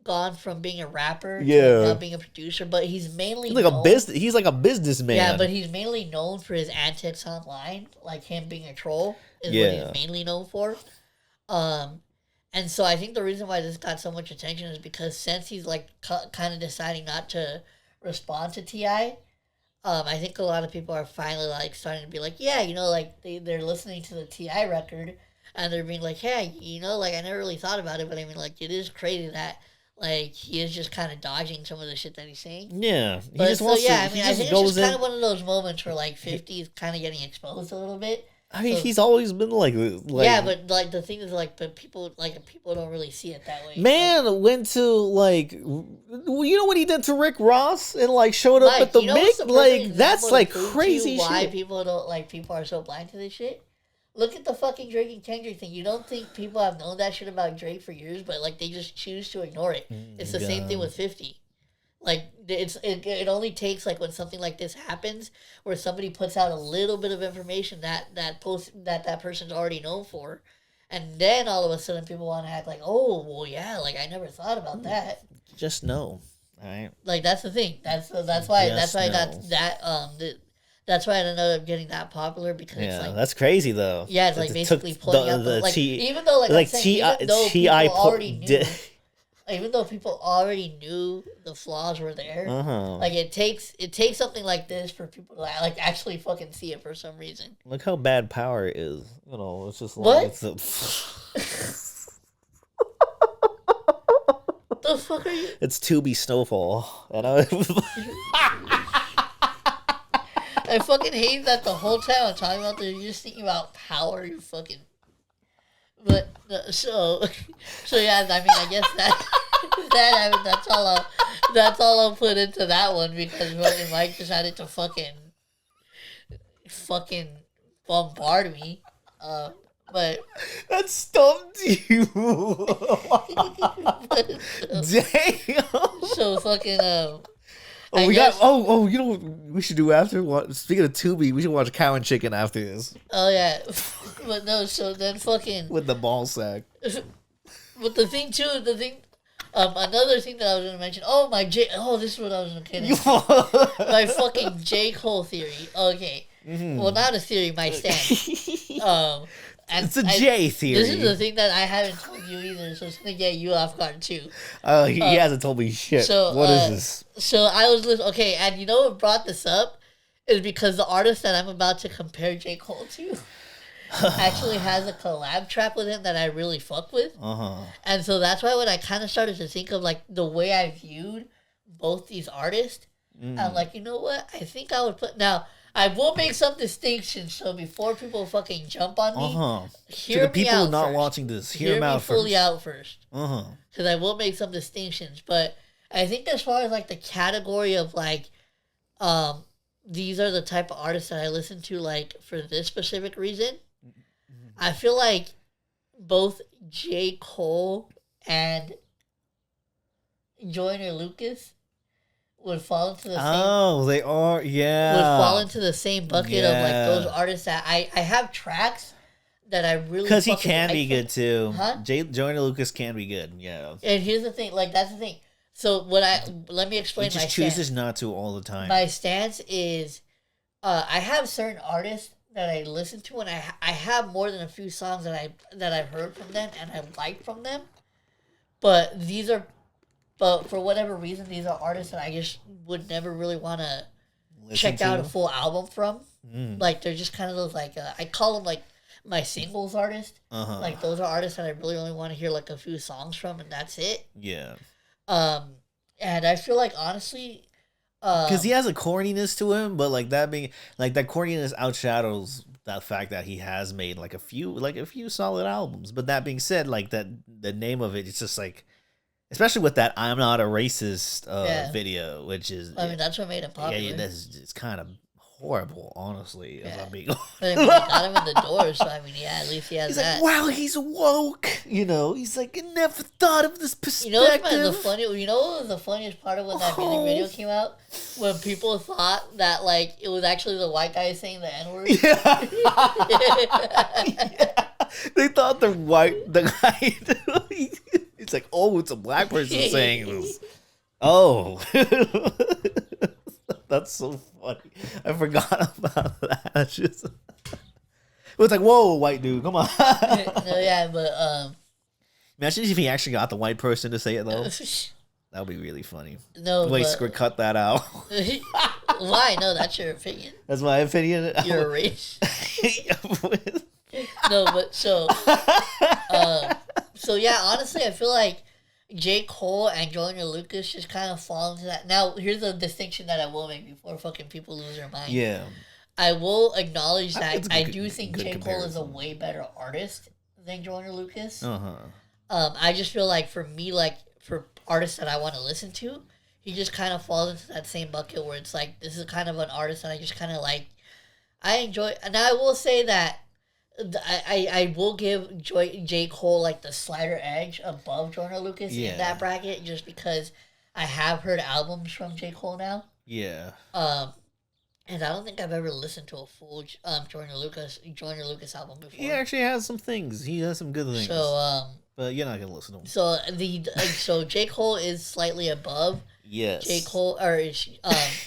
gone from being a rapper to not being a producer, but he's mainly he's like a businessman. Yeah, but he's mainly known for his antics online, like him being a troll is what he's mainly known for. And so I think the reason why this got so much attention is because since he's kind of deciding not to respond to Ti, I think a lot of people are finally starting to be they're listening to the Ti record and they're being like, hey, I never really thought about it, but I mean it is crazy that he is just kind of dodging some of the shit that he's saying. Yeah, he just wants to. I think it's just kind of one of those moments where 50 is kind of getting exposed a little bit. I mean, he's always been like yeah, but the thing is but people don't really see it that way. Man went to when he did to Rick Ross and showed up at the mic, that's crazy shit. Why people are so blind to this shit? Look at the fucking Drake and Kendrick thing. You don't think people have known that shit about Drake for years, but they just choose to ignore it. It's the same thing with 50. It only takes when something like this happens where somebody puts out a little bit of information that person's already known for, and then all of a sudden people want to act oh well yeah I never thought about that. Just know, all right? That's the thing. That's why I got that that's why I ended up getting that popular because it's that's crazy though. Yeah, it's basically pulling out even though even though people already knew the flaws were there, it takes something like this for people to actually fucking see it for some reason. Look how bad Power is. It's just what? The fuck are you? It's Tubi Snowfall, and I fucking hate that the whole time I'm talking about this, you're just thinking about Power. You fucking. But so yeah, I mean, I guess that's all I'll put into that one because fucking Mike decided to fucking bombard me. But that stumped you. Damn. So fucking we should do after. Speaking of Tubi, we should watch Cow and Chicken after this. Oh yeah, but no. So then fucking with the ball sack. But another thing that I was gonna mention. This is what I was kidding. My fucking J. Cole theory. Okay, well, not a theory. My stance. It's a J theory. This is the thing that I haven't told you either, so it's gonna get you off guard too. He hasn't told me shit. So what is this? So I was listening. Okay, and you know what brought this up is because the artist that I'm about to compare J. Cole to actually has a collab track with him that I really fuck with. And so that's why when I kind of started to think of the way I viewed both these artists, I'm like, you know what? I think I would put now. I will make some distinctions, so before people fucking jump on me, hear the people not first. Watching this, hear me out fully first. out first. Because I will make some distinctions, but I think as far as the category of these are the type of artists that I listen to for this specific reason, I feel like both J. Cole and Joyner Lucas would fall into the same. Oh, they are, yeah. Would fall into the same bucket of those artists that I have tracks that I really because he can be good too. Huh? Joyner Lucas can be good, yeah. And here's the thing, that's the thing. So let me explain my stance. He just chooses not to all the time. My stance is, I have certain artists that I listen to, and I have more than a few songs that I've heard from them and I like from them, but for whatever reason, these are artists that I just would never really want to check out a full album from. They're just kind of those I call them my singles artist. Those are artists that I really only want to hear a few songs from, and that's it. Yeah. And I feel honestly, because he has a corniness to him, but that being that corniness outshadows that fact that he has made a few solid albums. But that being said, the name of it, it's just like, especially with that "I'm not a racist" video, which is I mean that's what made it popular. Yeah, it's kind of horrible, honestly. If I'm being honest. But I mean, he got him in the door, so I mean, yeah, at least he has he's that. Like, wow, he's woke. He's like, I never thought of this perspective. You know what was the funniest part of when that music video came out? When people thought that like it was actually the white guy saying the N-word. Yeah. Yeah. They thought the guy. It's like, oh, it's a black person saying this. Oh. That's so funny. I forgot about that. It's just, it was like, whoa, white dude, come on. No, yeah, but imagine if he actually got the white person to say it though. That would be really funny. No, wait, Squid, cut that out. Why? No, that's your opinion. That's my opinion. You're a race. No, but so yeah. Honestly, I feel like J. Cole and Joyner Lucas just kind of fall into that. Now, here's a distinction that I will make before fucking people lose their mind. Yeah. I will acknowledge that I do think J. Cole is a way better artist than Joyner Lucas. I just feel like for me, like for artists that I want to listen to, he just kind of falls into that same bucket where it's like, this is kind of an artist that I just kind of like. I enjoy, and I will say that I will give J. Cole like the slighter edge above Joyner Lucas in that bracket, just because I have heard albums from J. Cole now. Yeah. And I don't think I've ever listened to a full Joyner Lucas album before. He actually has some things. He has some good things. So but you're not gonna listen to him. So so J. Cole is slightly above. Yes. J. Cole or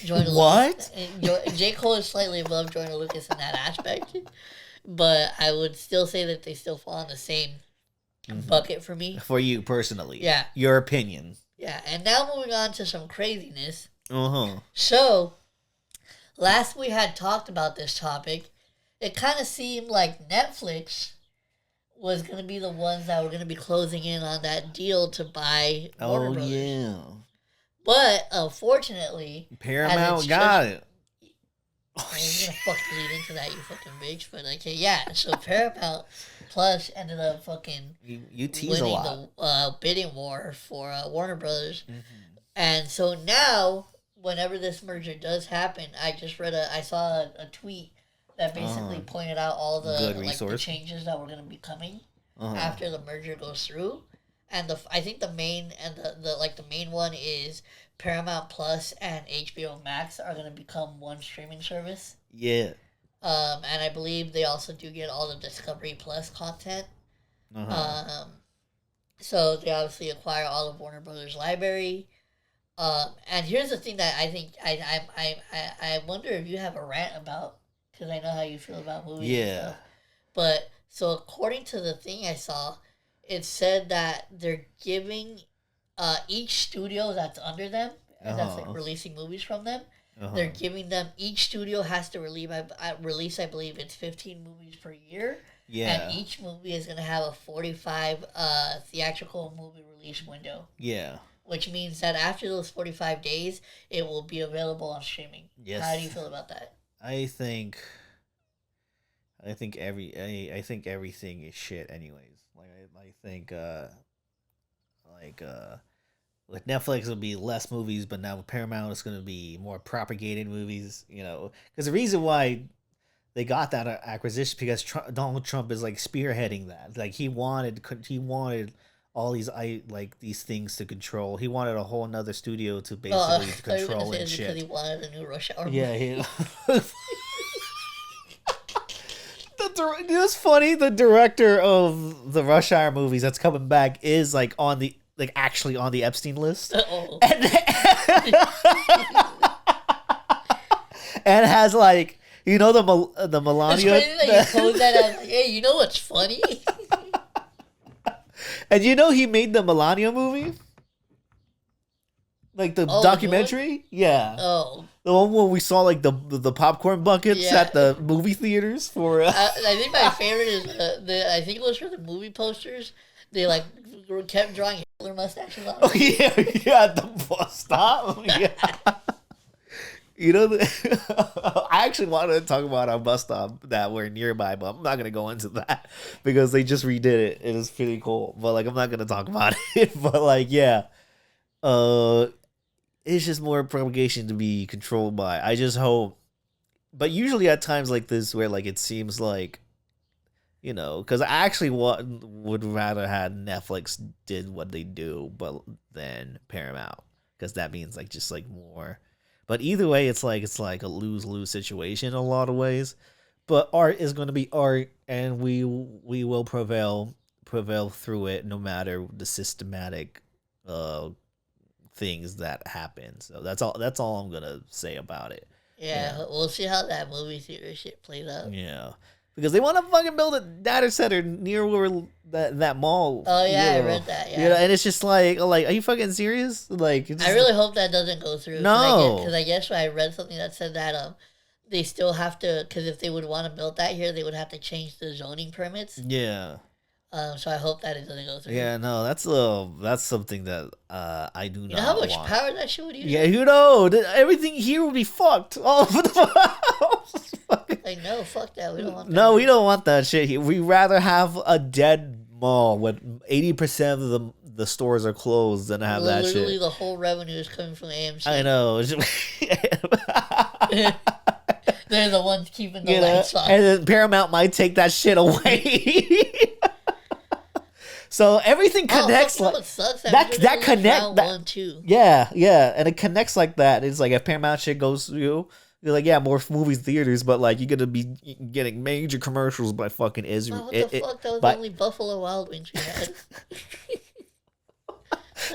Joyner What? Lucas. J. Cole is slightly above Joyner Lucas in that aspect. But I would still say that they still fall in the same bucket for me. For you personally. Yeah. Your opinion. Yeah. And now moving on to some craziness. Uh-huh. So, last we had talked about this topic, it kind of seemed like Netflix was going to be the ones that were going to be closing in on that deal to buy Warner Brothers. Yeah. But, unfortunately... Paramount got it. I was gonna fucking lead into that, you fucking bitch. But okay, yeah. So Paramount Plus ended up fucking you tease a lot. The bidding war for Warner Brothers, and so now whenever this merger does happen, I saw a tweet that basically pointed out all the the changes that were gonna be coming after the merger goes through, and I think the main and the main one is Paramount Plus and HBO Max are going to become one streaming service. Yeah. And I believe they also do get all the Discovery Plus content. So they obviously acquire all of Warner Brothers' library. And here's the thing that I think I wonder if you have a rant about, because I know how you feel about movies. Yeah. But so according to the thing I saw, it said that they're giving each studio that's under them, and that's like releasing movies from them, they're giving them, each studio has to release, I believe it's 15 movies per year. Yeah. And each movie is going to have a 45 theatrical movie release window. Yeah. Which means that after those 45 days, it will be available on streaming. Yes. How do you feel about that? I think everything is shit anyways. I think with Netflix it'll be less movies, but now with Paramount it's going to be more propagated movies, because the reason why they got that acquisition because Donald Trump is like spearheading that. Like he wanted all these these things to control. He wanted a whole another studio to basically control and shit. Because he wanted a new Rush Hour movie. Yeah, it was funny. The director of the Rush Hour movies that's coming back is actually on the Epstein list, and has the Melania. It's crazy that you pose that as hey, you know what's funny? And he made the Melania movie, like the documentary. Yeah. Oh. The one where we saw the popcorn buckets at the movie theaters for. I think my favorite is I think it was for the movie posters. They kept drawing Hitler mustaches on. Oh yeah, the bus stop. Yeah. You know, I actually wanted to talk about our bus stop that we're nearby, but I'm not gonna go into that because they just redid it. It is pretty cool, but like I'm not gonna talk about it. But like, yeah, uh, it's just more propagation to be controlled by. I just hope, but usually at times like this, where like it seems like, you know, because I actually would rather had Netflix did what they do, but then Paramount, because that means like just like more. But either way, it's like a lose-lose situation in a lot of ways. But art is going to be art, and we will prevail through it, no matter the systematic things that happen. So that's all I'm gonna say about it. Yeah, we'll see how that movie theater shit plays out. Yeah, because they want to fucking build a data center near where that mall. Oh yeah, I read that. Yeah, and it's just like, are you fucking serious? Like, I really hope that doesn't go through. No, because I guess I read something that said that they still have to, because if they would want to build that here, they would have to change the zoning permits. Yeah. So I hope that it doesn't go through. Yeah, no, that's something that I do not. You know how much want. power that shit would use? Yeah, you know, everything here would be fucked. All over the like, no, fuck that. We don't want that. No, we don't want that shit here. We'd rather have a dead mall when 80% of the stores are closed than have that shit. Literally, the whole revenue is coming from AMC. I know. They're the ones keeping the lights on. And then Paramount might take that shit away. So everything connects that connect that one too. Yeah, and it connects like that. It's like if Paramount shit goes through, you're like, yeah, more movies theaters, but like you're gonna be getting major commercials by fucking Israel. What the fuck? That was only Buffalo Wild Wings we had.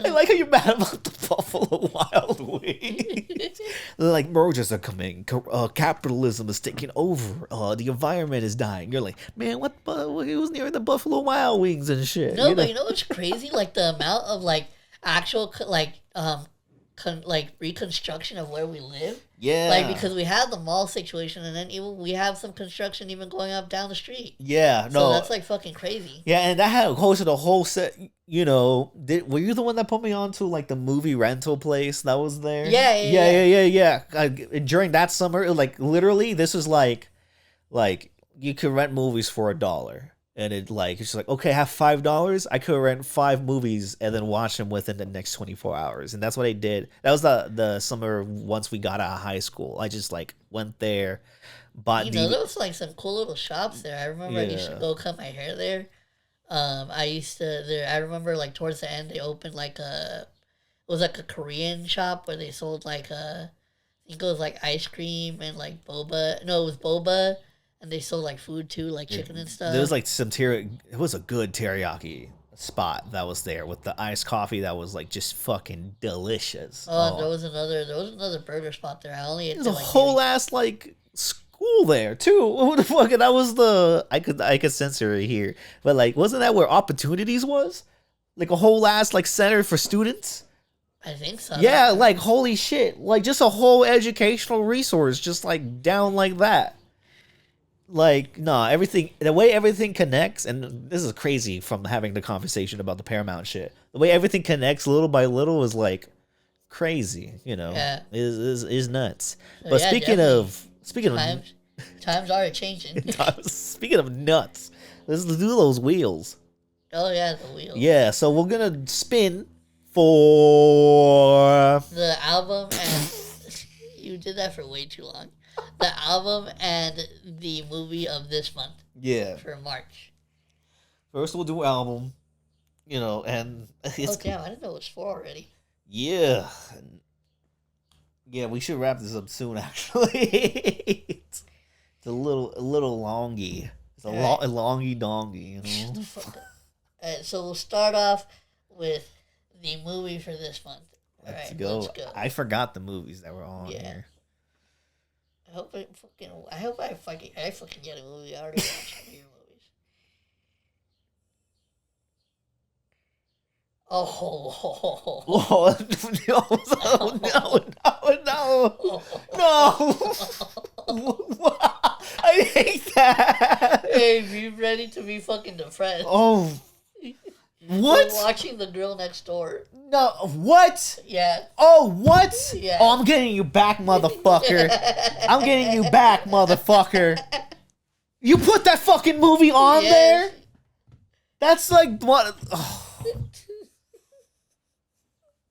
I like how you're mad about the Buffalo Wild Wings. Like, mergers are coming. Capitalism is taking over. The environment is dying. You're like, man, what? It was near the Buffalo Wild Wings and shit. No, but you know what's crazy? Like the amount of like actual reconstruction of where we live. Yeah. Like, because we have the mall situation, and then even we have some construction even going up down the street. Yeah, no. So that's like fucking crazy. Yeah, and that had hosted a whole set. You know, were you the one that put me on to like the movie rental place that was there? Yeah. During that summer, like literally, this was like you could rent movies for $1. And it's like, okay, I have $5. I could rent 5 movies and then watch them within the next 24 hours. And that's what I did. That was the summer once we got out of high school. I just like went there, bought. There was like some cool little shops there. I remember I used to go cut my hair there. I remember like towards the end they opened like it was like a Korean shop where they sold like I think it was like ice cream and like boba. No, it was boba. And they sold like food too, like chicken and stuff. There was like it was a good teriyaki spot that was there with the iced coffee that was like just fucking delicious. Oh, there was another burger spot there. I only ate There's a whole ass like school there too. What the fuck? That was I could censor it here, but like, wasn't that where Opportunities was? Like a whole ass like center for students. I think so. Yeah, like holy shit, like just a whole educational resource, just like down like that. Like, no, the way everything connects, and this is crazy from having the conversation about the Paramount shit. The way everything connects little by little is like crazy, you know. Yeah. Is nuts. So, but yeah, speaking of times are changing. Speaking of nuts, let's do those wheels. Oh yeah, the wheels. Yeah, so we're gonna spin for the album, and you did that for way too long. The album and the movie of this month. Yeah. For March. First we'll do album, and oh damn, I didn't know it was 4 already. Yeah. Yeah, we should wrap this up soon actually. It's a little longy. It's a longy dongy, Shut the fuck up. Alright, so we'll start off with the movie for this month. Let's go. I forgot the movies that were on here. I hope I fucking get a movie. I already watched your movies. Oh no! I hate that. Hey, be ready to be fucking depressed. Oh What? We're watching The Girl Next Door. No, what? Yeah. Oh, what? Yeah. Oh, I'm getting you back, motherfucker. I'm getting you back, motherfucker. You put that fucking movie on there? That's like what? Oh.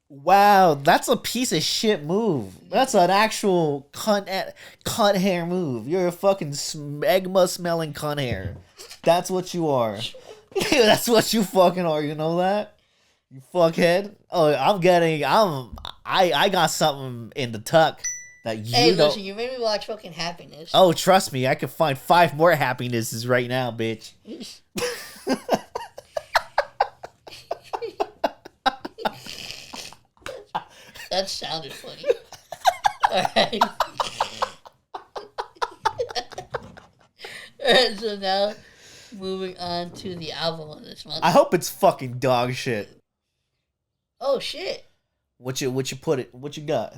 Wow, that's a piece of shit move. That's an actual cunt hair move. You're a fucking smegma smelling cunt hair. That's what you are. That's what you fucking are. You know that? You fuckhead. Oh, I got something in the tuck that you Hey, don't. listen, you made me watch fucking Happiness. Oh, trust me, I can find 5 more happinesses right now, bitch. That sounded funny. Alright. Alright, so now moving on to the album of this month. I hope it's fucking dog shit. Oh shit. What you put it? What you got?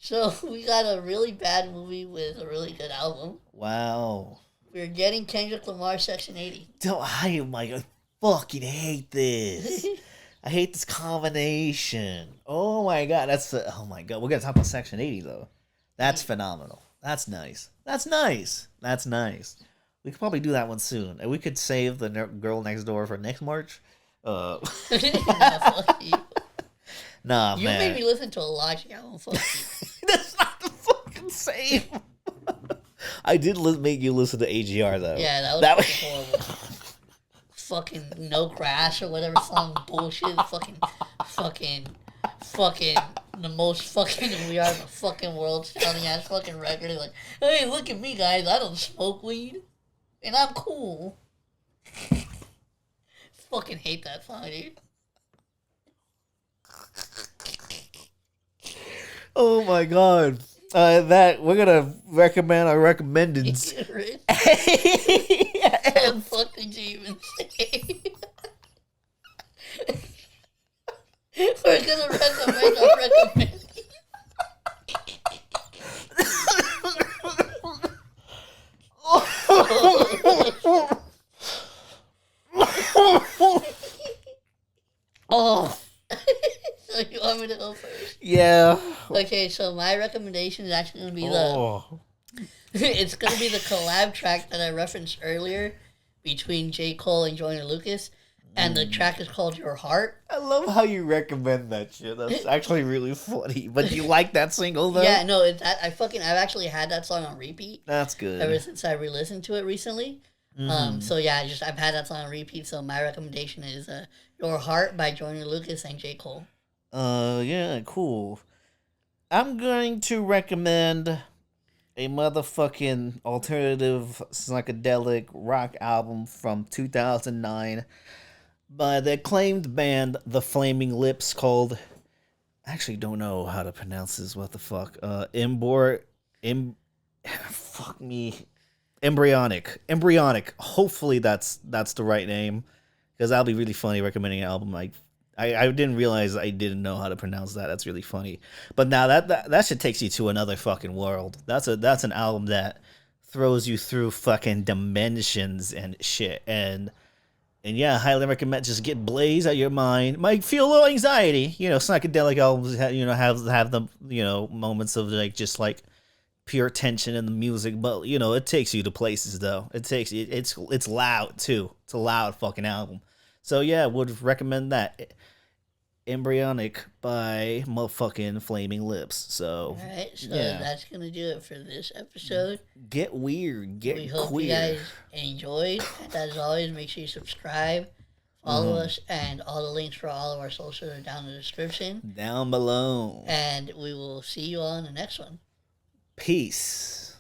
So we got a really bad movie with a really good album. Wow. We're getting Kendrick Lamar's Section 80. I fucking hate this. I hate this combination. Oh my god, oh my god. We're gonna talk about Section 80 though. That's phenomenal. That's nice. That's nice. That's nice. We could probably do that one soon, and we could save the Girl Next Door for next March. Nah, fuck you. Nah, You man. made me listen to a Logic album. Fuck you. That's not the fucking same. I did make you listen to AGR though. Yeah, that was horrible. Fucking No Crash or whatever song bullshit. Fucking the most fucking We Are the Fucking World sounding ass fucking record. Like, hey, look at me, guys. I don't smoke weed. And I'm cool. Fucking hate that song, dude. Oh my god. That we're gonna recommend our recommendeds. What the fuck did you even say? We're gonna recommend our recommended. Oh. So you want me to go first? Yeah. Okay, so my recommendation is actually gonna be it's gonna be the collab track that I referenced earlier between J. Cole and Joyner Lucas, and the track is called Your Heart. I love how you recommend that shit. That's actually really funny. But you like that single though? Yeah, no, I've actually had that song on repeat. That's good. Ever since I re-listened to it recently. So yeah, I've had that song on repeat. So my recommendation is Your Heart by Joyner Lucas and J. Cole. Yeah, cool. I'm going to recommend a motherfucking alternative psychedelic rock album from 2009 by the acclaimed band The Flaming Lips called, I actually don't know how to pronounce this, what the fuck, fuck me, Embryonic. Hopefully that's the right name, because that'll be really funny recommending an album I didn't realize I didn't know how to pronounce that. That's really funny. But now that shit takes you to another fucking world. That's an album that throws you through fucking dimensions and shit. And yeah, highly recommend. Just get Blaze out of your mind. Might feel a little anxiety. Psychedelic albums have the moments of just pure tension in the music, but it takes you to places though. It's loud too. It's a loud fucking album. So yeah, would recommend that. Embryonic by motherfucking Flaming Lips. So alright, so that's gonna do it for this episode. Get weird, get we hope queer. You guys enjoyed. And as always, make sure you subscribe, follow us, and all the links for all of our socials are down in the description. Down below. And we will see you all in the next one. Peace.